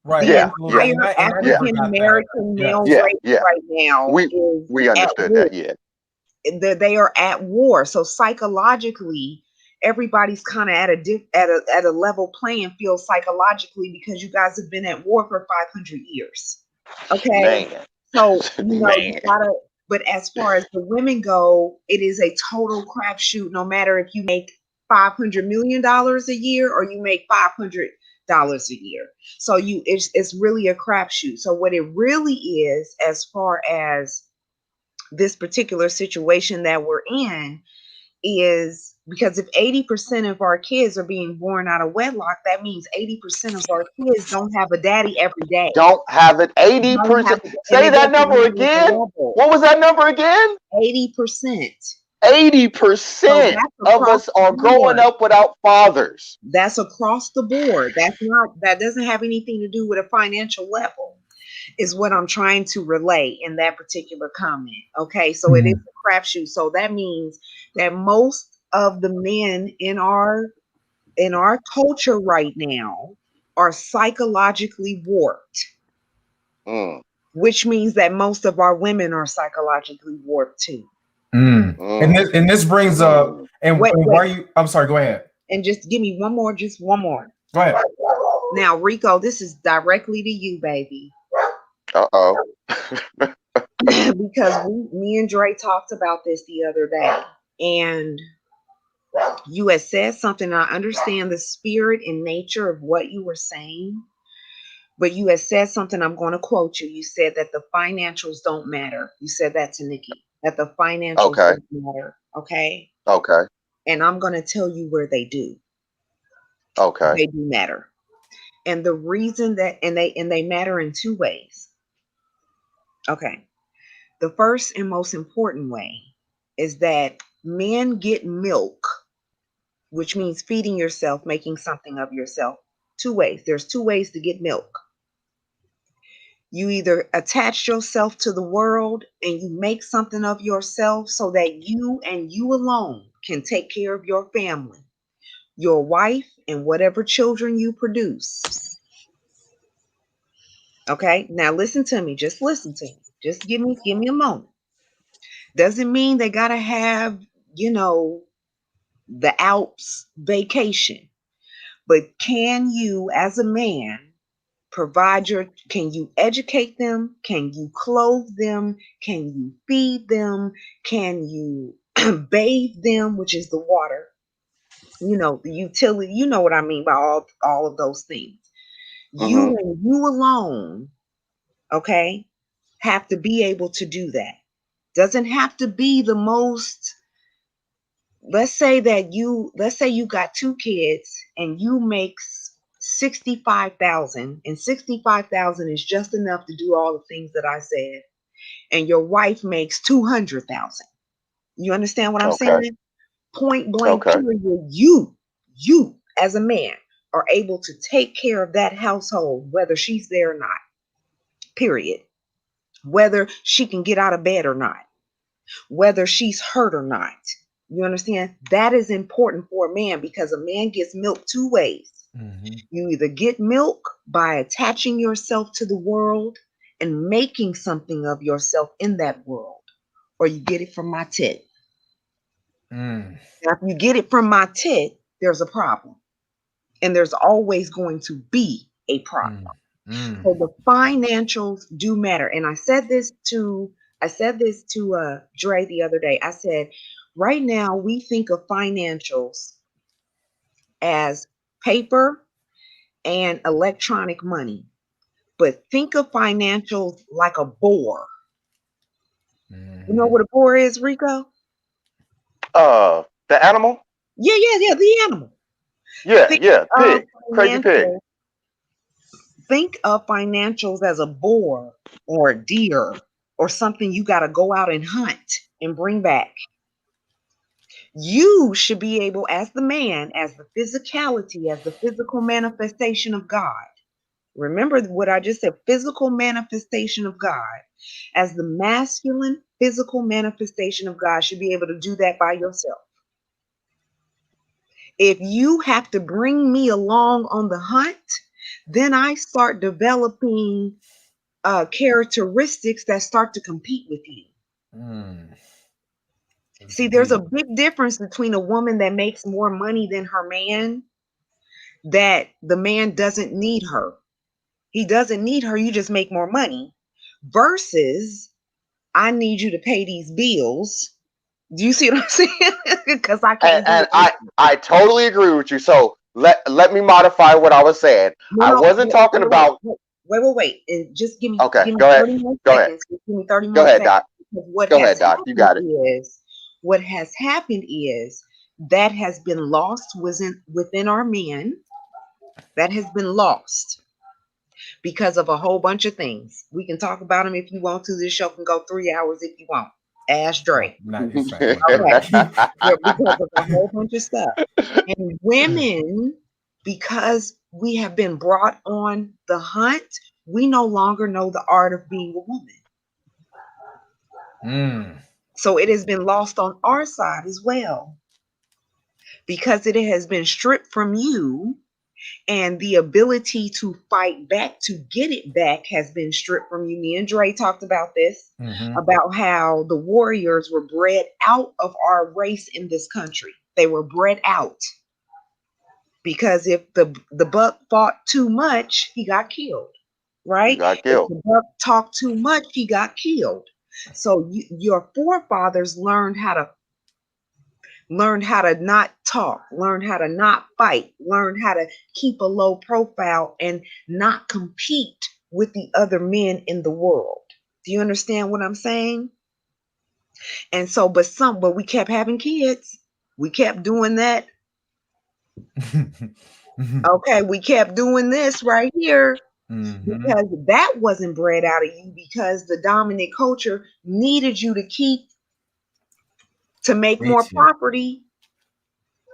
Right. The Yeah, yeah, Absolutely. entire And I yeah, never African got that. American male Yes. yeah, race yeah. right now We is we at understood war. that. Yeah, They are at war. So psychologically, everybody's kind of at a level playing field psychologically because you guys have been at war for 500 years. Okay, man, so you know you man. gotta. But as far as the women go, it is a total crapshoot. No matter if you make $500 million a year or you make $500 a year, so it's really a crapshoot. So what it really is, as far as this particular situation that we're in, is because if 80% of our kids are being born out of wedlock, that means 80% of our kids don't have a daddy every day. Don't have it. Don't have 80%. it, and Say it that doesn't number matter the again. level. What was that number again? 80%. So 80% that's of across us the are growing board. up without fathers. That's across the board. That doesn't have anything to do with a financial level, is what I'm trying to relay in that particular comment. Okay, so it is a crapshoot. So that means that most of the men in our culture right now are psychologically warped, Mm, which means that most of our women are psychologically warped too. And mm, this brings up mm. and Wait, why are you? I'm sorry. Go ahead. and just give me one more, just one more. Go ahead. Now, Rico, this is directly to you, baby. Uh-oh. Because me and Dre talked about this the other day, and you had said something. I understand the spirit and nature of what you were saying, but you had said something. I'm going to quote you. You said that the financials don't matter. You said that to Nikki, that the financials Okay. don't matter. Okay. Okay. And I'm going to tell you where they do. Okay. They do matter. And the reason that, and they matter in two ways. Okay. The first and most important way is that men get milk, which means feeding yourself, making something of yourself. Two ways. There's two ways to get milk. You either attach yourself to the world and you make something of yourself so that you and you alone can take care of your family, your wife, and whatever children you produce. Okay, now listen to me. Just listen to me. Just give me a moment. Doesn't mean they gotta have, you know, the Alps vacation. But can you, as a man, can you educate them? Can you clothe them? Can you feed them? Can you bathe them, which is the water? You know, the utility, you know what I mean by all of those things. Hmm. You and you alone, okay, have to be able to do that. Doesn't have to be the most. Let's say you got two kids and you make 65,000, and 65,000 is just enough to do all the things that I said, and your wife makes 200,000. You understand what I'm Okay. saying? Point blank Okay. period. You as a man are able to take care of that household, whether she's there or not. Period. Whether she can get out of bed or not, whether she's hurt or not. You understand? That is important for a man because a man gets milk two ways. Mhm. You either get milk by attaching yourself to the world and making something of yourself in that world, or you get it from my tit. Mm. Now, if you get it from my tit, there's a problem. And there's always going to be a problem. Mm. Mm. So the financials do matter. And I said this to Dre the other day. I said, right now we think of financials as paper and electronic money. But think of financials like a boar. You know Mhm. what a boar is, Rico? The animal? Yeah, the animal. Yeah, Think yeah. of Pig. Crazy pig. financials. Think of financials as a boar or a deer or something you got to go out and hunt and bring back. You should be able, as the man, as the physicality, as the physical manifestation of God. Remember what I just said, physical manifestation of God. As the masculine physical manifestation of God should be able to do that by yourself. If you have to bring me along on the hunt, then I start developing characteristics that start to compete with you. Mm. See, there's a Indeed. big difference between a woman that makes more money than her man, that the man doesn't need her. He doesn't need her, you just make more money, versus I need you to pay these bills. Do you see what I'm saying? Because I And, can't do and it. I totally agree with you. So let me modify what I was saying. No, I no, wasn't talking about. wait. And just Okay, give me go ahead. 30 more Go ahead. seconds. Just give me 30 Go more ahead, seconds. Doc. Because Go ahead, Doc. You got it. what has happened is that has been lost within our men. That has been lost because of a whole bunch of things. We can talk about them if you want to. This show can go 3 hours if you want. Ask Oh, Dre. not exactly. Okay. Right. Yeah, because of a whole bunch of stuff. And women, because we have been brought on the hunt, we no longer know the art of being a woman. Mm. So it has been lost on our side as well because it has been stripped from you, and the ability to fight back to get it back has been stripped from you. Me and Dre talked about this, Mhm. about how the warriors were bred out of our race in this country. They were bred out because if the buck fought too much, he got killed, You right? got If killed. the buck talked too much, he got killed. So your forefathers learned how to not talk, learn how to not fight, learn how to keep a low profile and not compete with the other men in the world. Do you understand what I'm saying? And so, but we kept having kids. We kept doing that. Okay, we kept doing this right here Mhm. because that wasn't bred out of you because the dominant culture needed you to make more Teach you. property,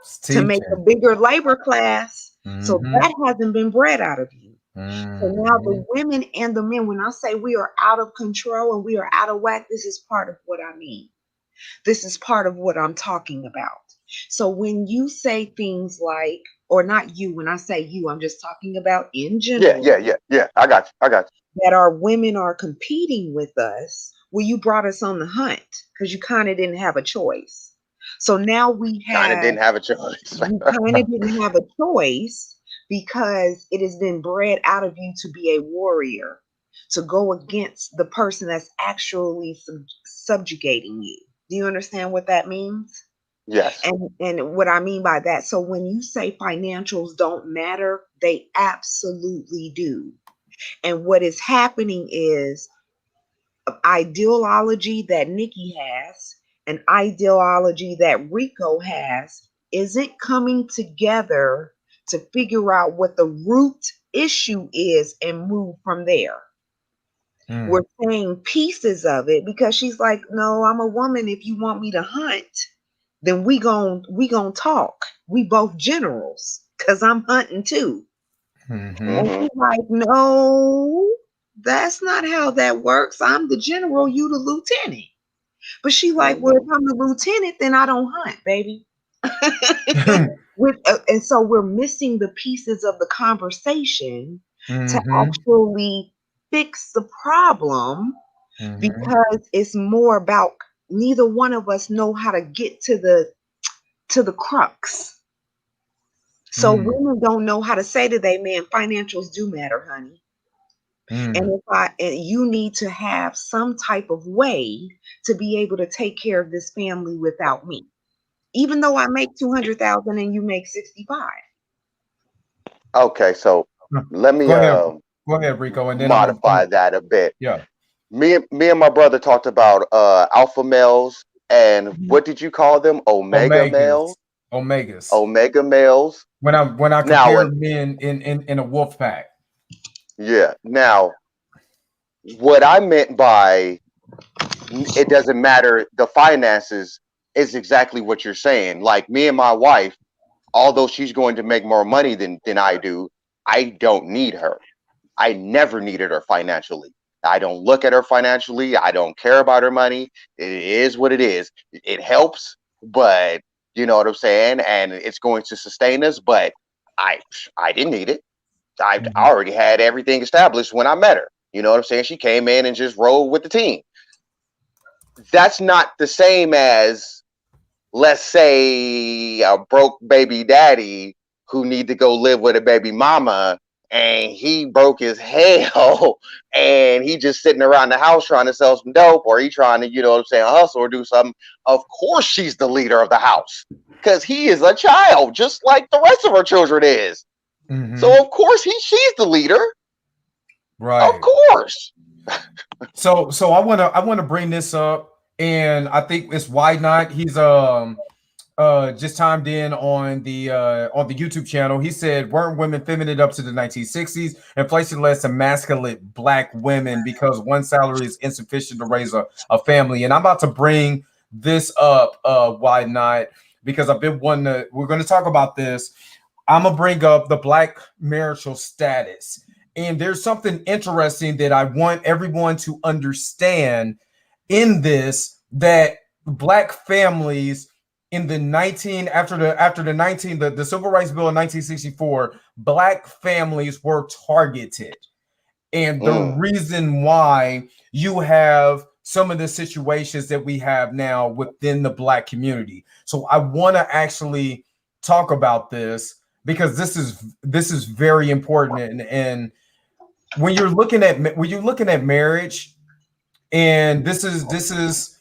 It's to make a teaching. bigger labor class. So Mhm. that hasn't been bred out of you. So now the Mhm. women and the men, when I say we are out of control and we are out of whack, this is part of what I mean. This is part of what I'm talking about. So when you say things like, or not you, when I say you, I'm just talking about in Yeah, general. yeah, yeah, yeah. I got you. I got that our women are competing with us. Well, you brought us on the hunt because you kind of didn't have a choice. So now we Kind of have, didn't have a choice. you kind of didn't have a choice because it has been bred out of you to be a warrior, to go against the person that's actually subjugating you. Do you understand what that means? Yes. And what I mean by that, so when you say financials don't matter, they absolutely do. And what is happening is ideology that Nikki has, an ideology that Rico has, isn't coming together to figure out what the root issue is and move from there. We're saying pieces of it because she's like, no, I'm a woman. If you want me to hunt, then we gon' talk. We both generals because I'm hunting too. And Hmm. she's like, no, that's not how that works. I'm the general, you the lieutenant. But she like, well, if Hmm. I'm the lieutenant, then I don't hunt, baby. And so we're missing the pieces of the conversation to actually fix the problem because it's more about neither one of us know how to get to the crux. So women don't know how to say to their man, financials do matter, honey. And you need to have some type of way to be able to take care of this family without me. Even though I make 200,000 and you make 65. Okay, so let me Go ahead, Rico, and then modify that a bit. yeah, Me and my brother talked about alpha males and Mhm. what did you call them? Omega males? omegas. Omega males. When I Now, compare men in a wolf pack. yeah. Now, what I meant by it doesn't matter the finances is exactly what you're saying. Like me and my wife, although she's going to make more money than I do, I don't need her. I never needed her financially. I don't look at her financially. I don't care about her money. It is what it is. It helps, but you know what I'm saying? And it's going to sustain us, but I I didn't need it. I already had everything established when I met her. You know what I'm saying? She came in and just rolled with the team. That's not the same as, let's say, a broke baby daddy who need to go live with a baby mama and he broke his hell and he just sitting around the house trying to sell some dope, or he trying to, you know what I'm saying, hustle or do something. Of course she's the leader of the house because he is a child just like the rest of her children is. So of course she's the leader. Of Right. course. So I wanna bring this up, and I think it's Why Not. He's just chimed in on the YouTube channel. He said, weren't women feminine up to the 1960s? Inflation led to emasculate black women because one salary is insufficient to raise a family. And I'm about to bring this up, Why Not, because I've been wanting to, we're going to talk about this. I'm gonna bring up the black marital status. And there's something interesting that I want everyone to understand in this, that black families in the 19 after the 19 the civil rights bill in 1964, black families were targeted. And the Mm. reason why you have some of the situations that we have now within the black community. So I want to actually talk about this because this is very important. And when you're looking at marriage, and this is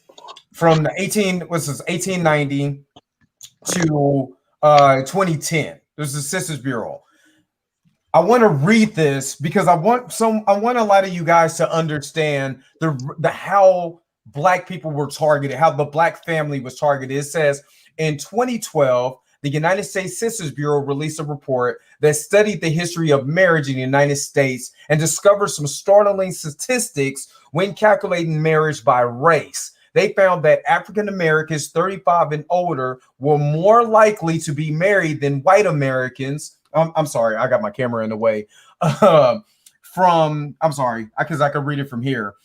from the 1890 to 2010. This is Census Bureau. I want to read this because I want a lot of you guys to understand the how black people were targeted, how the black family was targeted. It says in 2012, the United States Census Bureau released a report that studied the history of marriage in the United States and discovered some startling statistics when calculating marriage by race. They found that African Americans 35 and older were more likely to be married than white Americans. I'm sorry, I got my camera in the way. I'm sorry, because I can read it from here.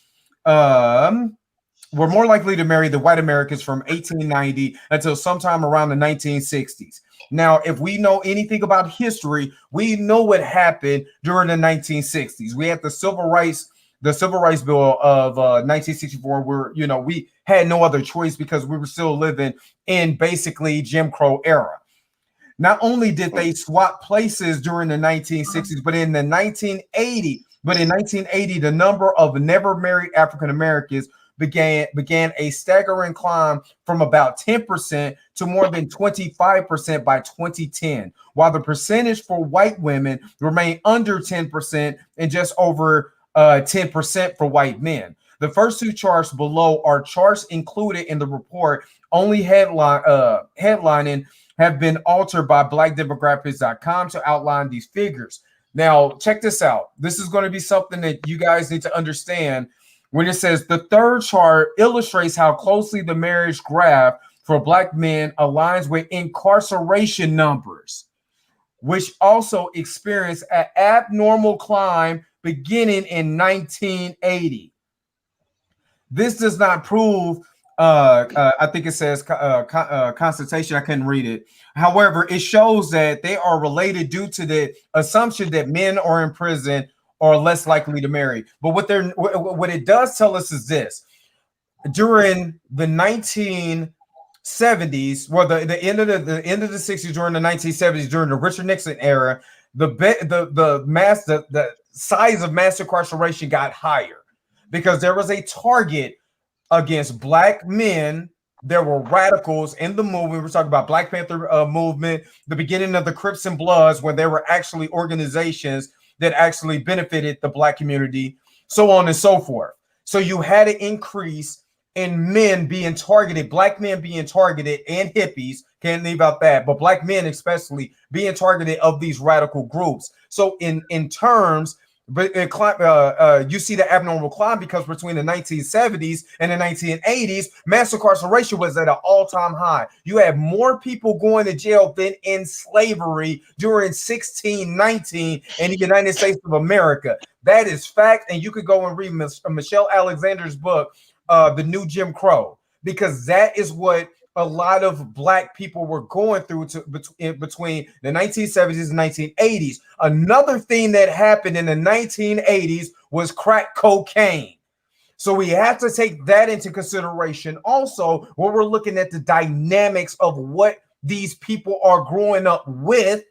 Were more likely to marry the white Americans from 1890 until sometime around the 1960s. Now, if we know anything about history, we know what happened during the 1960s. We had the civil rights the Civil Rights Bill of 1964, where, you know, we had no other choice because we were still living in basically Jim Crow era. Not only did they swap places during the 1960s, but in 1980, the number of never married African Americans began a staggering climb from about 10% to more than 25% by 2010, while the percentage for white women remained under 10% and just over 10% for white men. The first two charts below are charts included in the report, only headlining have been altered by blackdemographics.com to outline these figures. Now, check this out. This is going to be something that you guys need to understand when it says the third chart illustrates how closely the marriage graph for Black men aligns with incarceration numbers, which also experienced an abnormal climb beginning in 1980. This does not prove I think it says consultation. I couldn't read it. However, it shows that they are related due to the assumption that men are in prison are less likely to marry. But what it does tell us is this: during the 1970s, well, the end of the 60s, during the 1970s, during the Richard Nixon era, the size of mass incarceration got higher because there was a target against Black men. There were radicals in the movement. We're talking about Black Panther movement, the beginning of the Crips and Bloods, when there were actually organizations that actually benefited the Black community, so on and so forth. So you had an increase in men being targeted, Black men being targeted, and hippies, can't leave out that, but Black men especially being targeted of these radical groups. So in terms, but you see the abnormal climb because between the 1970s and the 1980s, mass incarceration was at an all-time high. You had more people going to jail than in slavery during 1619 in the United States of America. That is fact, and you could go and read Michelle Alexander's book, The New Jim Crow, because that is what a lot of Black people were going through between the 1970s and 1980s. Another thing that happened in the 1980s was crack cocaine. So we have to take that into consideration. Also, when we're looking at the dynamics of what these people are growing up with: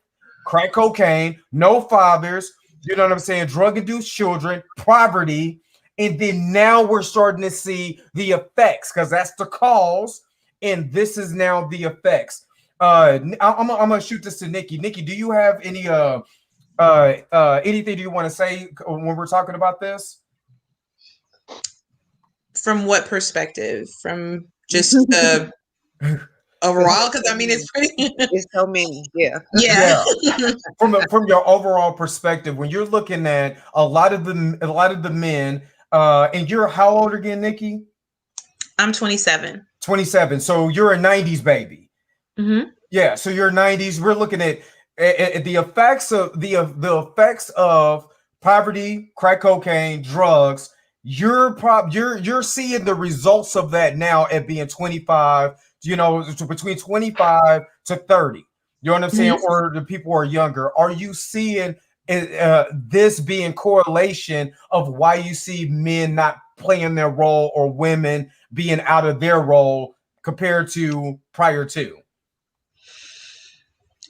crack cocaine, no fathers, you know what I'm saying, drug-induced children, poverty, and then now we're starting to see the effects, because that's the cause. And this is now the effects. I'm gonna shoot this to Nikki. Nikki, do you have any anything you want to say when we're talking about this? From what perspective? From just overall? Because I mean, it's pretty. There's so many. Yeah. Yeah. From your overall perspective, when you're looking at a lot of the men, and you're how old again, Nikki? I'm 27. 27. So you're a 90s baby. Mm-hmm. Yeah. So you're 90s. We're looking at the effects of the effects of poverty, crack cocaine, drugs. You're seeing the results of that now at being 25. You know, between 25 to 30. You know what I'm saying? Mm-hmm. Or the people who are younger. Are you seeing this being correlation of why you see men not playing their role or women being out of their role compared to prior to?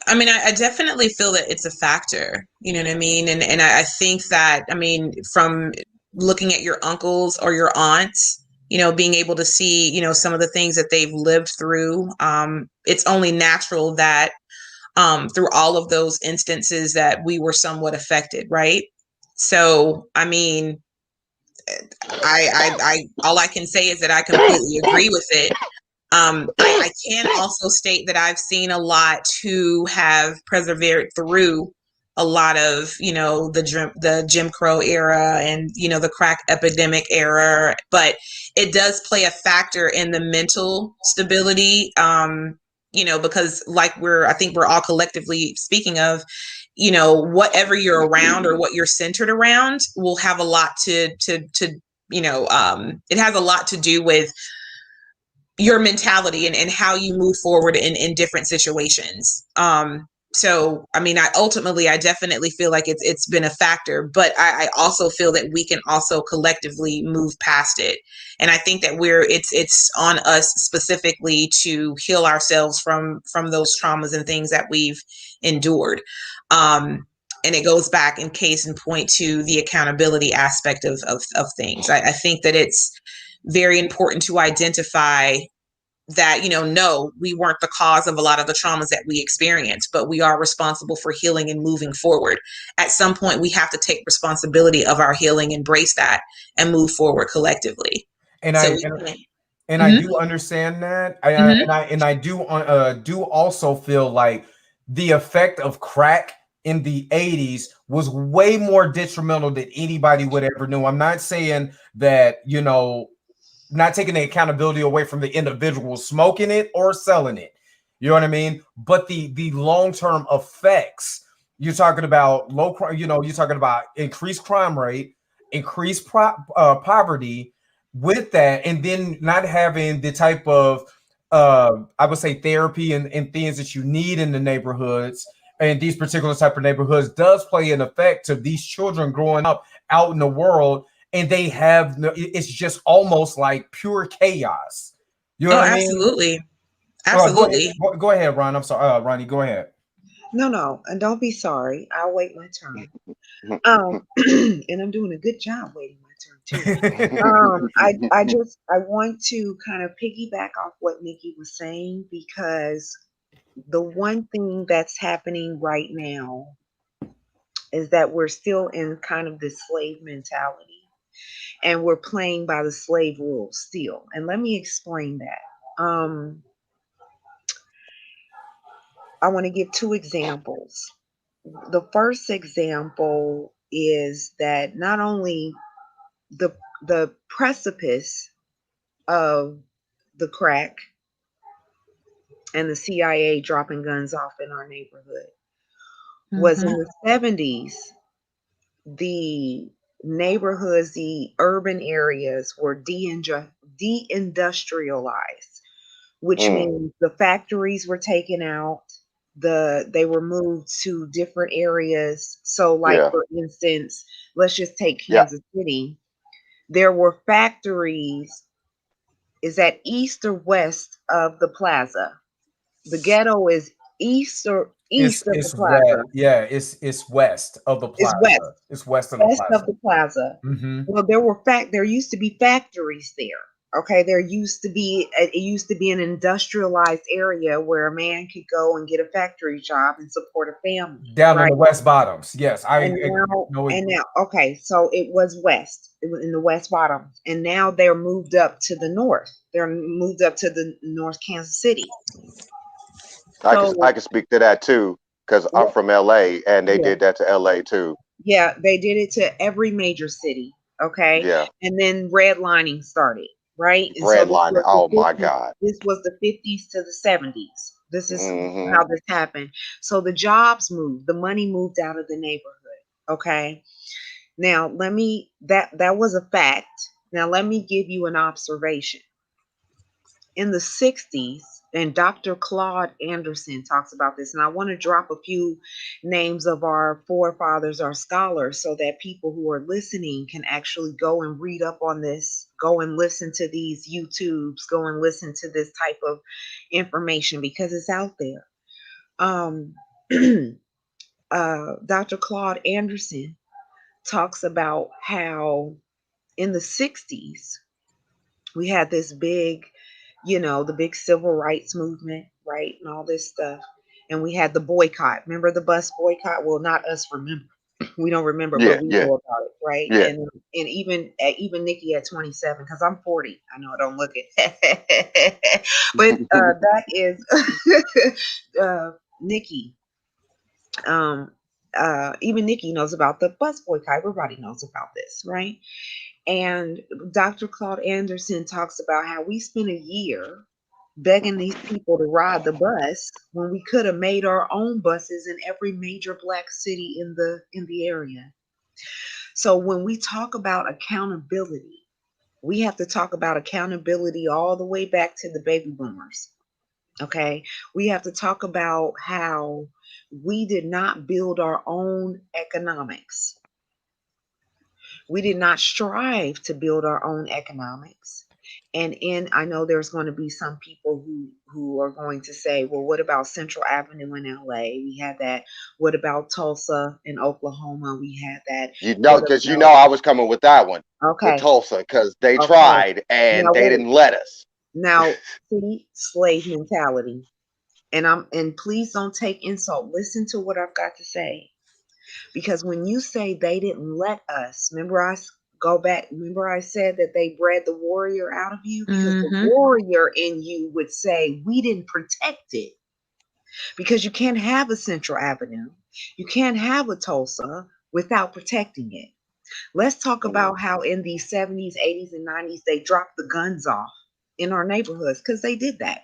I mean, I definitely feel that it's a factor, you know what I mean? And I think that, I mean, from looking at your uncles or your aunts, you know, being able to see, you know, some of the things that they've lived through, it's only natural that through all of those instances that we were somewhat affected, right? So, I mean, I all I can say is that I completely agree with it. I can also state that I've seen a lot who have persevered through a lot of, you know, the Jim Crow era and, you know, the crack epidemic era, but it does play a factor in the mental stability, you know, because like I think we're all collectively speaking of, you know, whatever you're around or what you're centered around will have a lot to you know, it has a lot to do with your mentality and how you move forward in different situations. So, I mean, I definitely feel like it's been a factor, but I also feel that we can also collectively move past it. And I think that it's on us specifically to heal ourselves from those traumas and things that we've endured. And it goes back in case and point to the accountability aspect of things. I think that it's very important to identify that, no, we weren't the cause of a lot of the traumas that we experienced, but we are responsible for healing and moving forward. At some point, we have to take responsibility of our healing, embrace that, and move forward collectively. And So I we and, can. and I Mhm, do understand that. I mhm. and I do also feel like the effect of crack in the 80s was way more detrimental than anybody would ever know. I'm not saying that, not taking the accountability away from the individual smoking it or selling it. You know what I mean? But the long-term effects, you're talking about low crime, you're talking about increased crime rate, increased poverty with that, and then not having the type of I would say therapy and things that you need in the neighborhoods, and these particular type of neighborhoods does play an effect to these children growing up out in the world, and they have it's just almost like pure chaos. You know Oh, what I mean? absolutely. Go ahead, Absolutely. go ahead, Ron. I'm sorry, Ronnie. Go ahead. No, and don't be sorry. I'll wait my turn. And I'm doing a good job waiting my turn too. I want to kind of piggyback off what Nikki was saying, because the one thing that's happening right now is that we're still in kind of this slave mentality, and we're playing by the slave rules still. And let me explain that. I want to give two examples. The first example is that not only the precipice of the crack and the CIA dropping guns off in our neighborhood was in Mhm. the 70s. The neighborhoods, the urban areas were deindustrialized, which Mm, means the factories were taken out, they were moved to different areas. So, like yeah, for instance, let's just take yeah. Kansas City. There were factories. Is that east or west of the plaza? The ghetto is It's east of the it's plaza. west. Yeah, it's west of the It's west. plaza. It's west of the West of plaza. the plaza. Hmm. Well, there used to be factories there. Okay, it used to be an industrialized area where a man could go and get a factory job and support a family, Down in right? the West Bottoms. Yes, I And know it. okay, so it was west. It was in the West Bottoms, and now they're moved up to the north. They're moved up to the North Kansas City. I So can speak to that too, because I'm what? from LA and they Yeah, did that to LA too. yeah, they did it to every major city. Okay, Yeah, and then redlining started, right? And so redlining. Oh my God. This was the 50s to the 70s. This is Hmm. how this happened. So the jobs moved, the money moved out of the neighborhood. Okay. Now that was a fact. Now let me give you an observation. In the 60s, and Dr. Claude Anderson talks about this, and I want to drop a few names of our forefathers, our scholars, so that people who are listening can actually go and read up on this, go and listen to these YouTubes, go and listen to this type of information, because it's out there. Um, Dr. Claude Anderson talks about how in the 60s, we had this big, the big civil rights movement, right? And all this stuff. And we had the boycott. Remember the bus boycott? Well, not us remember. We don't remember, but Yeah, we yeah, know about it, right? yeah. And even Nikki at 27, because I'm 40. I know I don't look it. But that is Nikki. Um Even Nikki knows about the bus boycott. Everybody knows about this, right? And Dr. Claude Anderson talks about how we spent a year begging these people to ride the bus when we could have made our own buses in every major black city in the area. So when we talk about accountability, we have to talk about accountability all the way back to the baby boomers. Okay? We have to talk about how We did not build our own economics. We did not strive to build our own economics. And I know there's going to be some people who are going to say, well, what about Central Avenue in LA? We had that. What about Tulsa in Oklahoma? We had that. What Because about, I was coming with that one, the okay, Tulsa, because they okay. tried and Now they wait. didn't let us. Now see, slave mentality. And please don't take insult. Listen to what I've got to say. Because when you say they didn't let us, remember I said that they bred the warrior out of you? Because the Mm-hmm. warrior in you would say, we didn't protect it. Because you can't have a Central Avenue, you can't have a Tulsa without protecting it. Let's talk about how in the 70s, 80s, and 90s, they dropped the guns off in our neighborhoods because they did that.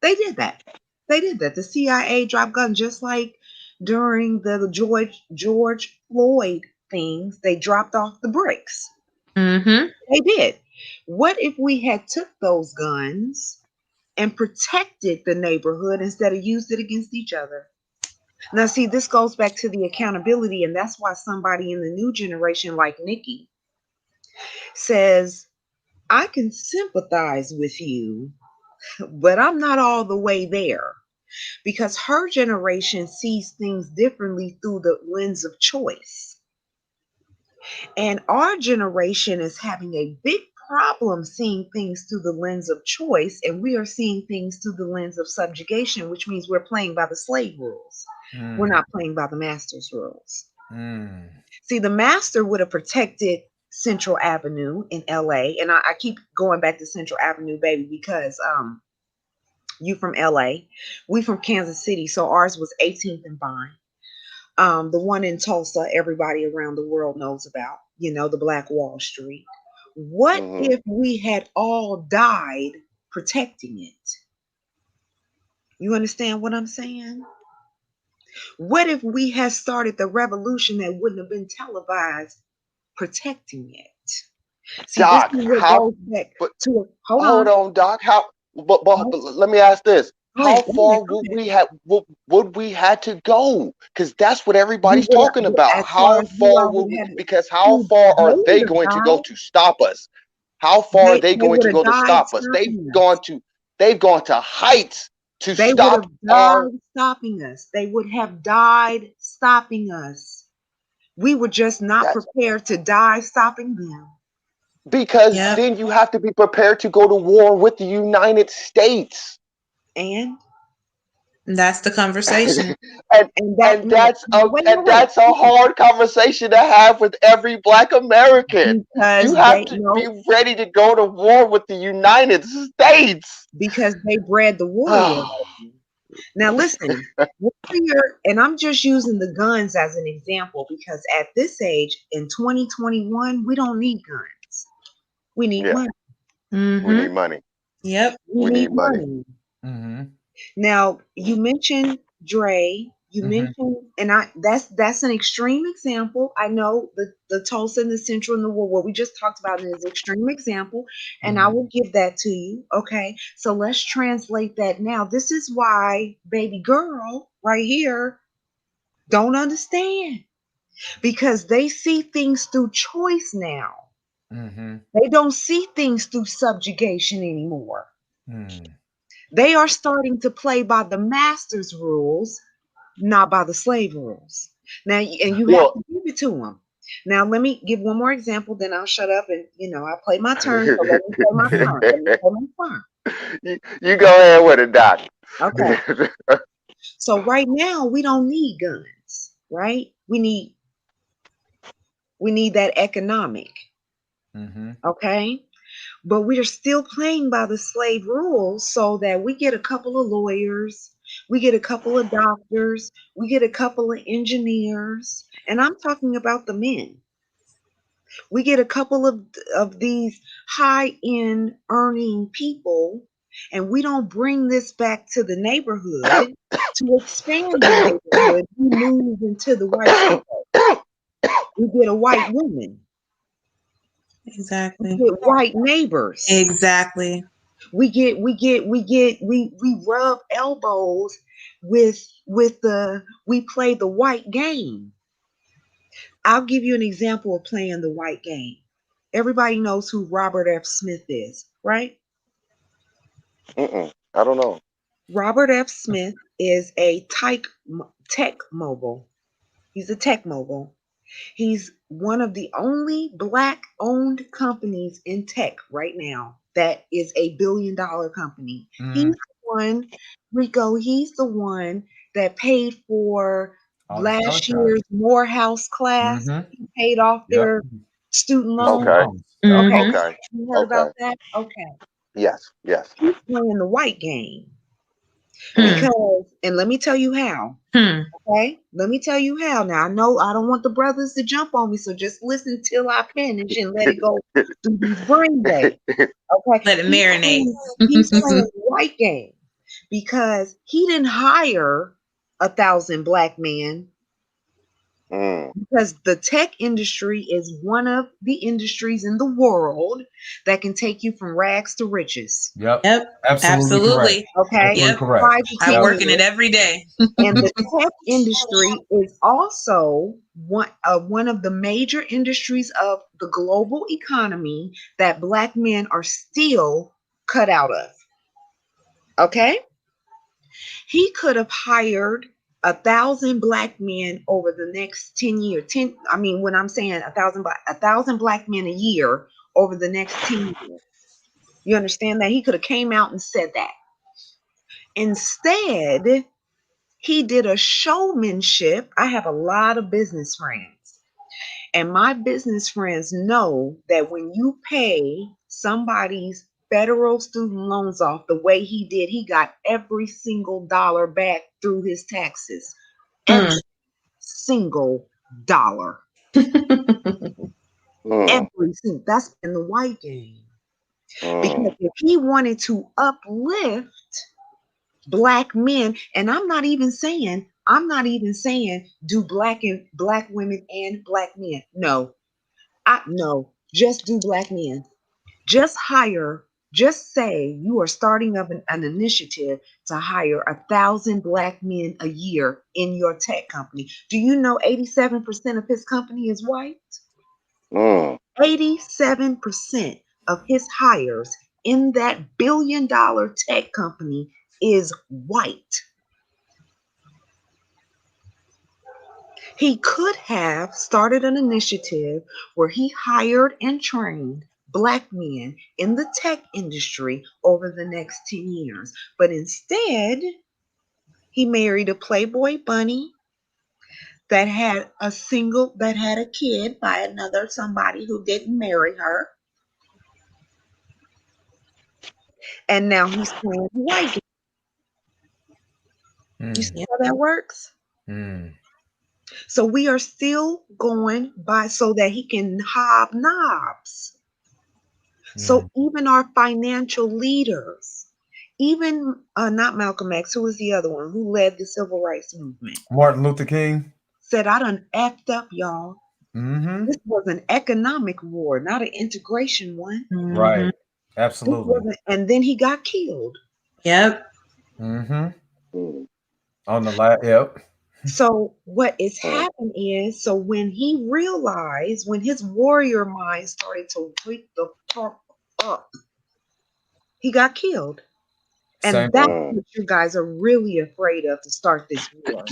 They did that. They did that. The CIA dropped guns just like during the George Floyd things. They dropped off the bricks. Mm-hmm. They did. What if we had took those guns and protected the neighborhood instead of used it against each other? Now, see, this goes back to the accountability, and that's why somebody in the new generation, like Nikki, says, I can sympathize with you, but I'm not all the way there. Because her generation sees things differently through the lens of choice. And our generation is having a big problem seeing things through the lens of choice, and we are seeing things through the lens of subjugation, which means we're playing by the slave rules. We're not playing by the master's rules. See, the master would have protected Central Avenue in LA, and I keep going back to Central Avenue, baby, because you from LA, we from Kansas City, so ours was 18th and Vine. The one in Tulsa, everybody around the world knows about, the Black Wall Street. What if we had all died protecting it? You understand what I'm saying? What if we had started the revolution that wouldn't have been televised protecting it? See, this is Doc, what how? goes back But to, hold hold on. on, Doc. How? But let me ask this: Go how ahead, go far ahead, go would ahead. we have? Would we had to go? Because that's what We everybody's would have, talking about. as far How as we far would already we? had, Because how far are they they would have going to go died. to stop us? How far are they They going would to have go to died stop us? stopping us. They've gone to heights to They would stop have our. died stopping us. They would have died stopping us. We were just not That's prepared to die stopping them. because Yep. then you have to be prepared to go to war with the United States. And That's the conversation. and that and no, that's no, wait, wait, wait. a hard conversation to have with every Black American. You Because have to be ready to go to war with the United States. because they bred the warrior. Now listen, warrior, and I'm just using the guns as an example because at this age in 2021, we don't need guns. We need Yeah, money. we Mm-hmm. need money. Yep. We need money. money. Now you mentioned Dre. You mentioned, and that's an extreme example. I know the Tulsa and the Central and the war, what we just talked about is an extreme example, and I will give that to you. Okay, so let's translate that now. This is why baby girl right here don't understand because they see things through choice now. They don't see things through subjugation anymore. They are starting to play by the master's rules, not by the slave rules. Now, and you have Well, to give it to them. Now, let me give one more example, then I'll shut up and, I'll play my turn. So let me play my turn. Let me play my turn. you go ahead with it, Doc. Okay. So right now, we don't need guns, right? We need that economic. Okay. But we are still playing by the slave rules so that we get a couple of lawyers, we get a couple of doctors, we get a couple of engineers, and I'm talking about the men. We get a couple of these high-end earning people, and we don't bring this back to the neighborhood to expand the neighborhood. We move into the white suburb. We get a white woman. Exactly. We get white neighbors. Exactly. We rub elbows we play the white game. I'll give you an example of playing the white game. Everybody knows who Robert F. Smith is, right? I don't know. Robert F. Smith is a tech mogul. He's a tech mogul. He's one of the only black owned companies in tech right now that is a $1 billion company. He's the one, Rico, he's the one that paid for All the last scholarship. year's Morehouse class. Mhm. He paid off Yep. their student Student loans. Okay. loans. Okay, Mhm. Okay. you heard Okay. about that? Okay. Yes. Yes. He's playing the white game Hmm. because, and let me tell you how. Hmm. Okay, let me tell you how. Now I know I don't want the brothers to jump on me, so just listen till I finish and let it go through these brain waves. Okay, Let it marinate. He's playing the white game because he didn't hire 1,000 black men, because the tech industry is one of the industries in the world that can take you from rags to riches. Yep. Yep. Absolutely correct. Absolutely. Okay, Absolutely Yep. correct. 5 to I 10 work in years. it every day. And the tech industry is also one of the major industries of the global economy that black men are still cut out of. Okay? He could have hired 1,000 black men over the next 10 years. When I'm saying 1,000 black men a year over the next 10 years. You understand that? He could have came out and said that. Instead, he did a showmanship. I have a lot of business friends, and my business friends know that when you pay somebody's federal student loans off the way he did, he got every single dollar back through his taxes. Every single dollar. Every single. That's in the white game. Because if he wanted to uplift black men, and I'm not even saying do black women and black men. No, just do black men. Just say you are starting up an initiative to hire 1,000 black men a year in your tech company. Do you know 87% of his company is white? 87% of his hires in that $1 billion tech company is white. He could have started an initiative where he hired and trained black men in the tech industry over the next 10 years. But instead, he married a Playboy bunny that had a kid by another somebody who didn't marry her. And now he's playing the white game. You see how that works? So we are still going by so that he can hobnobs. So even our financial leaders, even not Malcolm X, who was the other one who led the civil rights movement, Martin Luther King said, I done effed up, y'all. Mm-hmm. This was an economic war, not an integration one. Right. Absolutely. And then he got killed. Yep. Mm-hmm. On the last, yep. So what is happening is, so when he realized, when his warrior mind started to wake the fuck up, he got killed. And that's what you guys are really afraid of to start this war.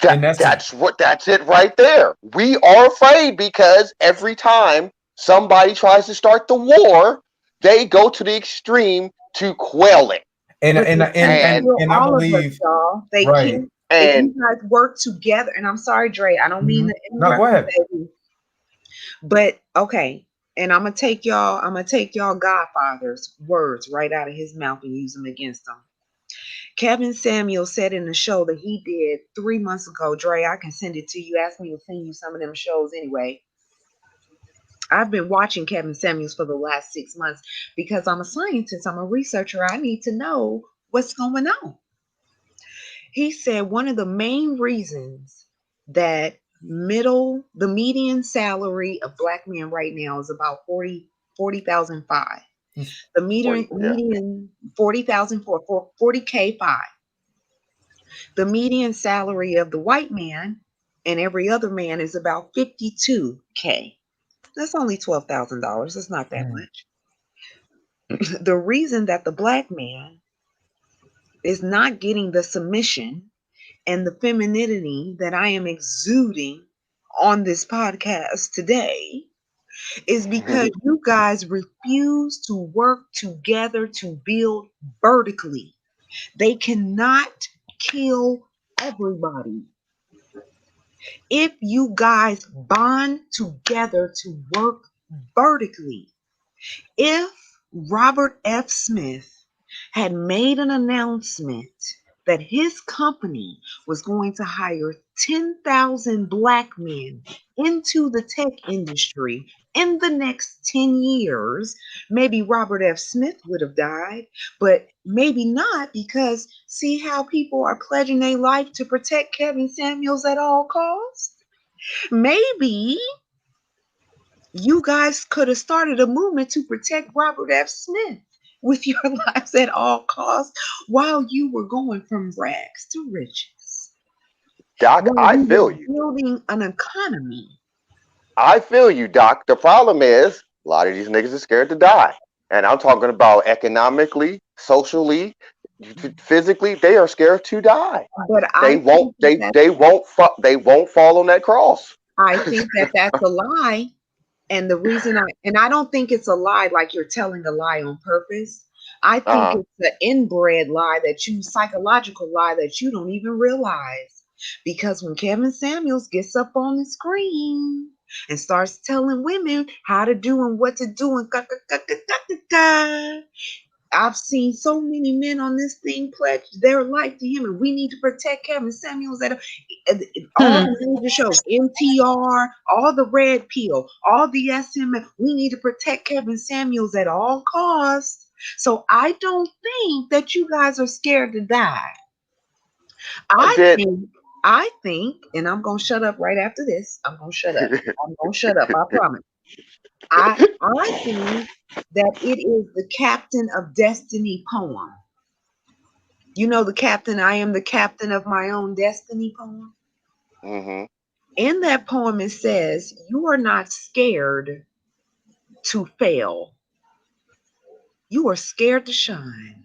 That's it right there. We are afraid because every time somebody tries to start the war, they go to the extreme to quell it. And I believe us, y'all. They right. can't. If you guys work together, and I'm sorry, Dre, I don't mean to interrupt. No, go ahead. Baby. But okay, and I'm gonna take y'all Godfather's words right out of his mouth and use them against them. Kevin Samuel said in the show that he did 3 months ago, Dre, I can send it to you. Ask me to send you some of them shows anyway. I've been watching Kevin Samuels for the last 6 months because I'm a scientist, I'm a researcher. I need to know what's going on. He said one of the main reasons that the median salary of black men right now is about 40,005. The median 40,000 for 40K 5. The median salary of the white man and every other man is about 52K. That's only $12,000. That's not that much. The reason that the black man is not getting the submission and the femininity that I am exuding on this podcast today is because you guys refuse to work together to build vertically. They cannot kill everybody. If you guys bond together to work vertically, if Robert F. Smith had made an announcement that his company was going to hire 10,000 black men into the tech industry in the next 10 years, maybe Robert F. Smith would have died, but maybe not, because see how people are pledging their life to protect Kevin Samuels at all costs? Maybe you guys could have started a movement to protect Robert F. Smith with your lives at all costs while you were going from rags to riches. Doc, I feel you. Building an economy. I feel you, Doc. The problem is a lot of these niggas are scared to die. And I'm talking about economically, socially, physically. They are scared to die. But they won't fall on that cross. I think that that's a lie. And the reason I don't think it's a lie like you're telling a lie on purpose. I think it's an inbred lie, psychological lie that you don't even realize. Because when Kevin Samuels gets up on the screen and starts telling women how to do and what to do and I've seen so many men on this thing pledge their life to him, and we need to protect Kevin Samuels at all the major shows, NTR, all the Red Pill, all the SM. We need to protect Kevin Samuels at all costs. So I don't think that you guys are scared to die. I think, and I'm gonna shut up right after this. I'm gonna shut up. I promise. I think that it is the Captain of Destiny poem. You know the captain, I am the captain of my own destiny poem? Mm-hmm. In that poem, it says, you are not scared to fail. You are scared to shine.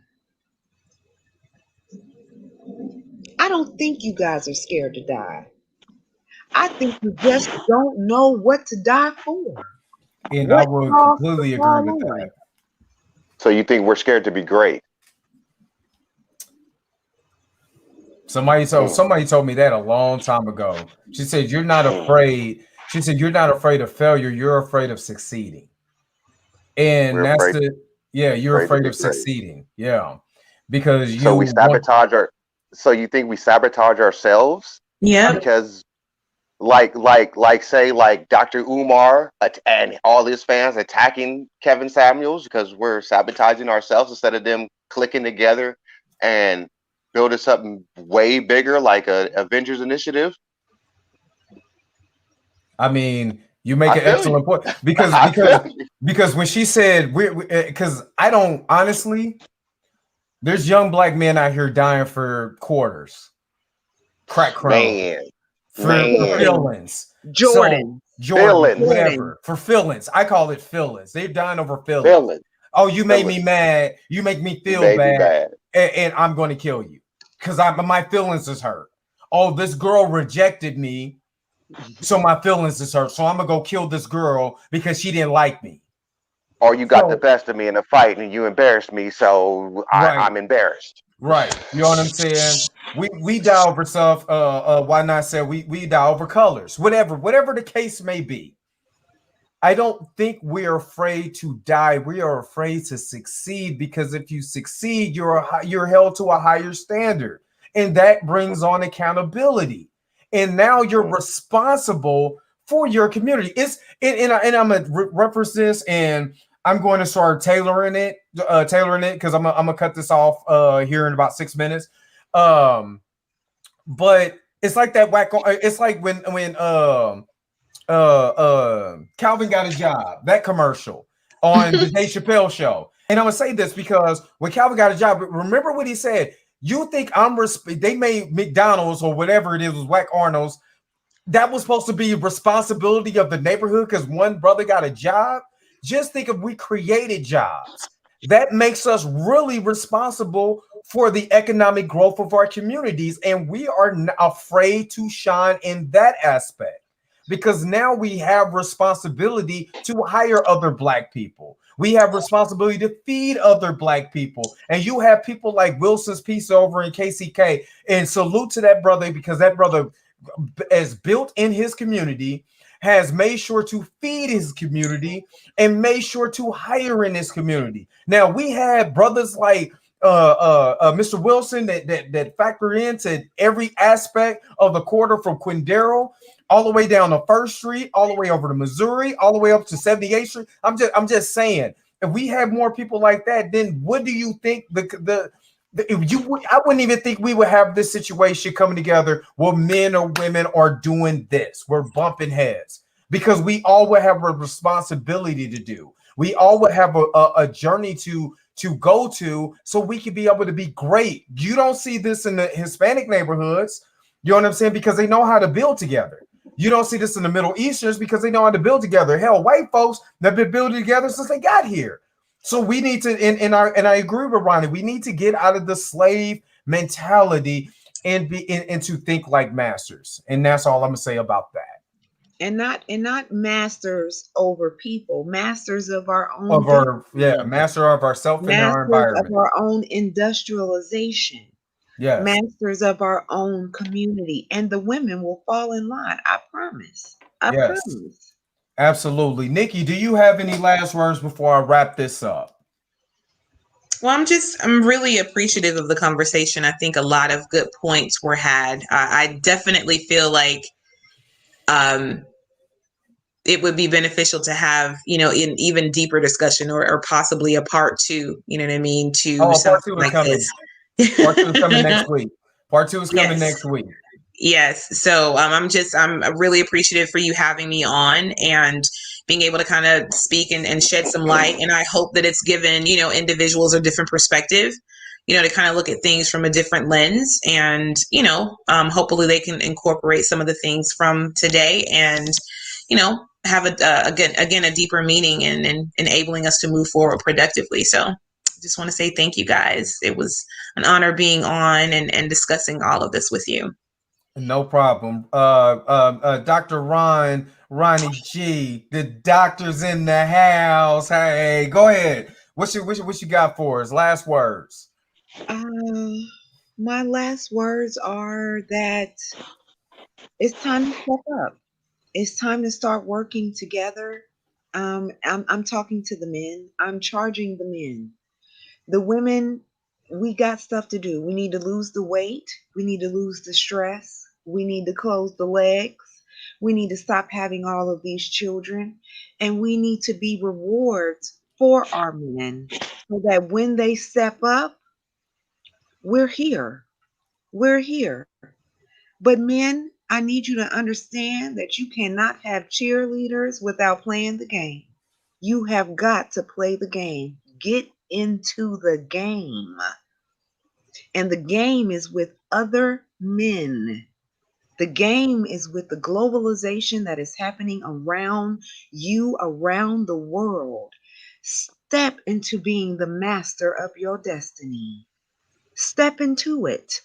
I don't think you guys are scared to die. I think you just don't know what to die for. And I would completely agree with that. So you think we're scared to be great? Somebody told me that a long time ago. She said, you're not afraid. She said, you're not afraid of failure. You're afraid of succeeding. And you're afraid of succeeding. Yeah. Because we sabotage so you think we sabotage ourselves? Yeah. Because like Dr. Umar and all his fans attacking Kevin Samuels because we're sabotaging ourselves instead of them clicking together and building something way bigger like a Avengers Initiative. I mean, you make an excellent point because when she said because I don't honestly, there's young black men out here dying for quarters, crack crumbs. For fillings. Jordan, whatever. For fillings. I call it fillings. They're dying over fillings. Oh, you made me mad. You make me feel bad. And I'm going to kill you because my feelings is hurt. Oh, this girl rejected me, so my feelings is hurt. So I'm going to go kill this girl because she didn't like me. Or you got the best of me in a fight and you embarrassed me, so I'm embarrassed. Right. You know what I'm saying? We die over stuff. Why not say we die over colors? Whatever the case may be. I don't think we're afraid to die. We are afraid to succeed because if you succeed, you're held to a higher standard, and that brings on accountability. And now you're responsible for your community. And I'm gonna reference this, and I'm going to start tailoring it because I'm gonna cut this off here in about 6 minutes. But it's like that whack. It's like when Calvin Got a Job, that commercial on the Dave Chappelle show. And I'm gonna say this because when Calvin got a job, remember what he said: You think they made McDonald's or whatever it is, was Whack Arnold's. That was supposed to be responsibility of the neighborhood because one brother got a job. Just think if we created jobs. That makes us really responsible for the economic growth of our communities. And we are afraid to shine in that aspect because now we have responsibility to hire other Black people. We have responsibility to feed other Black people. And you have people like Wilson's Pizza over in KCK. And salute to that brother because that brother is built in his community, has made sure to feed his community, and made sure to hire in his community. Now we had brothers like Mr. Wilson that factor into every aspect of the quarter from Quindaro all the way down to First Street, all the way over to Missouri, all the way up to 78th Street. I'm just saying, if we had more people like that, then what do you think I wouldn't even think we would have this situation coming together where men or women are doing this. We're bumping heads because we all would have a responsibility to do. We all would have a journey to go to so we could be able to be great. You don't see this in the Hispanic neighborhoods, you know what I'm saying? Because they know how to build together. You don't see this in the Middle Easterns because they know how to build together. Hell, white folks have been building together since they got here. So we need to, and I agree with Ronnie, we need to get out of the slave mentality and to think like masters. And that's all I'm gonna say about that. And not masters over people, masters of our own master of ourselves and our environment. Masters of our own industrialization. Yes. Masters of our own community. And the women will fall in line. I promise. I promise. Absolutely. Nikki, do you have any last words before I wrap this up? Well, I'm really appreciative of the conversation. I think a lot of good points were had. I definitely feel like it would be beneficial to have, an even deeper discussion or possibly a part two, you know what I mean? Part two is coming. Part two is coming next week. Part two is coming next week. Yes. So I'm really appreciative for you having me on and being able to kind of speak and shed some light. And I hope that it's given, individuals a different perspective, to kind of look at things from a different lens. And, hopefully they can incorporate some of the things from today and, have a deeper meaning and enabling us to move forward productively. So just want to say thank you guys. It was an honor being on and discussing all of this with you. No problem. Dr. Ronnie G, the doctor's in the house. Hey, go ahead. What you got for us? Last words. My last words are that it's time to step up. It's time to start working together. I'm talking to the men. I'm charging the men. The women, we got stuff to do. We need to lose the weight. We need to lose the stress. We need to close the legs. We need to stop having all of these children. And we need to be rewards for our men so that when they step up, we're here. We're here. But men, I need you to understand that you cannot have cheerleaders without playing the game. You have got to play the game. Get into the game. And the game is with other men. The game is with the globalization that is happening around you, around the world. Step into being the master of your destiny. Step into it.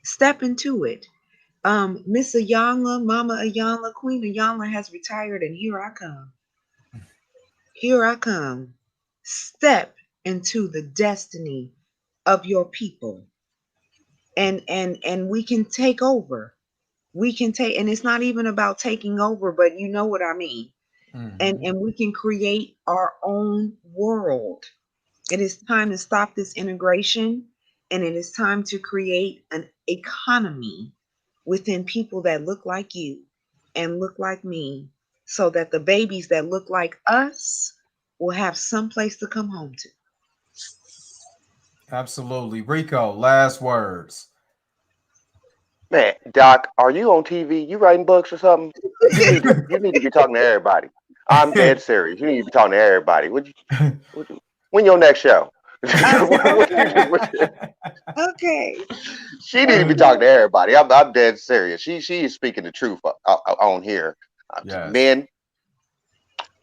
Step into it. Miss Ayanla, Mama Ayanla, Queen Ayanla has retired, and here I come. Here I come. Step into the destiny of your people. And we can take over. We can take, and it's not even about taking over, but you know what I mean. Mm-hmm. And we can create our own world. It is time to stop this integration, and it is time to create an economy within people that look like you and look like me, so that the babies that look like us will have some place to come home to. Absolutely. Rico, last words. Man, Doc, are you on TV? You writing books or something? You need to be talking to everybody. I'm dead serious. You need to be talking to everybody. When your next show? Okay. She need to be talking to everybody. I'm dead serious. She is speaking the truth on here. Yes. Men,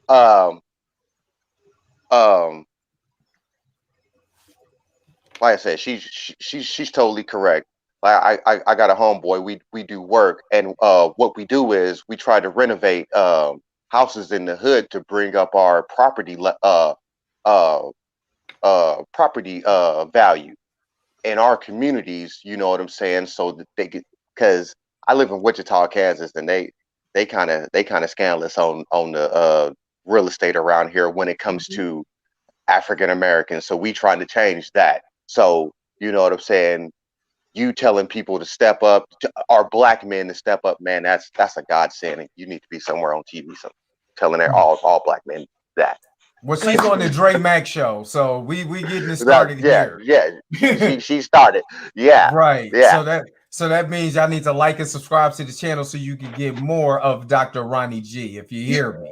um, um, like I said, she's totally correct. Like I got a homeboy. We do work, and what we do is we try to renovate houses in the hood to bring up our property value in our communities. You know what I'm saying? So that they get, because I live in Wichita, Kansas, and they kind of scandalous on the real estate around here when it comes to African Americans. So we trying to change that. So you know what I'm saying? You telling people to step up, our black men to step up, man, that's a godsend. You need to be somewhere on TV, so telling all black men that. Well, she's on the Dre Mack show, so we getting it started here. She started. Yeah. Right. Yeah. So that means y'all need to like and subscribe to the channel so you can get more of Dr. Ronnie G, if you hear me.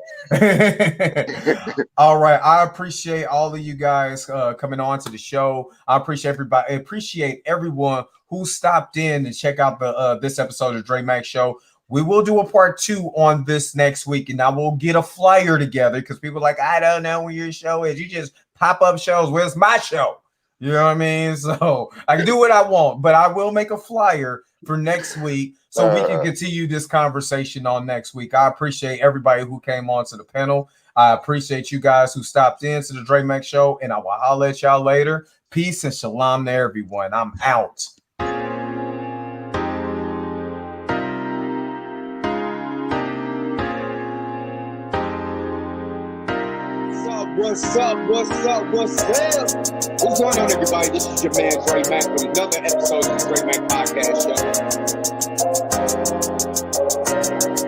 All right. I appreciate all of you guys coming on to the show. I appreciate everybody. I appreciate everyone who stopped in and check out the this episode of Dre Mack Show. We will do a part 2 on this next week, and I will get a flyer together because people are like, I don't know where your show is. You just pop up shows. Where's my show? You know what I mean? So I can do what I want, but I will make a flyer for next week so we can continue this conversation on next week. I appreciate everybody who came on to the panel. I appreciate you guys who stopped in to the Dre Mack Show, and I will holler at y'all later. Peace and shalom to everyone. I'm out. What's up? What's going on, everybody? This is your man, Dre Mack, with another episode of the Dre Mack Podcast Show.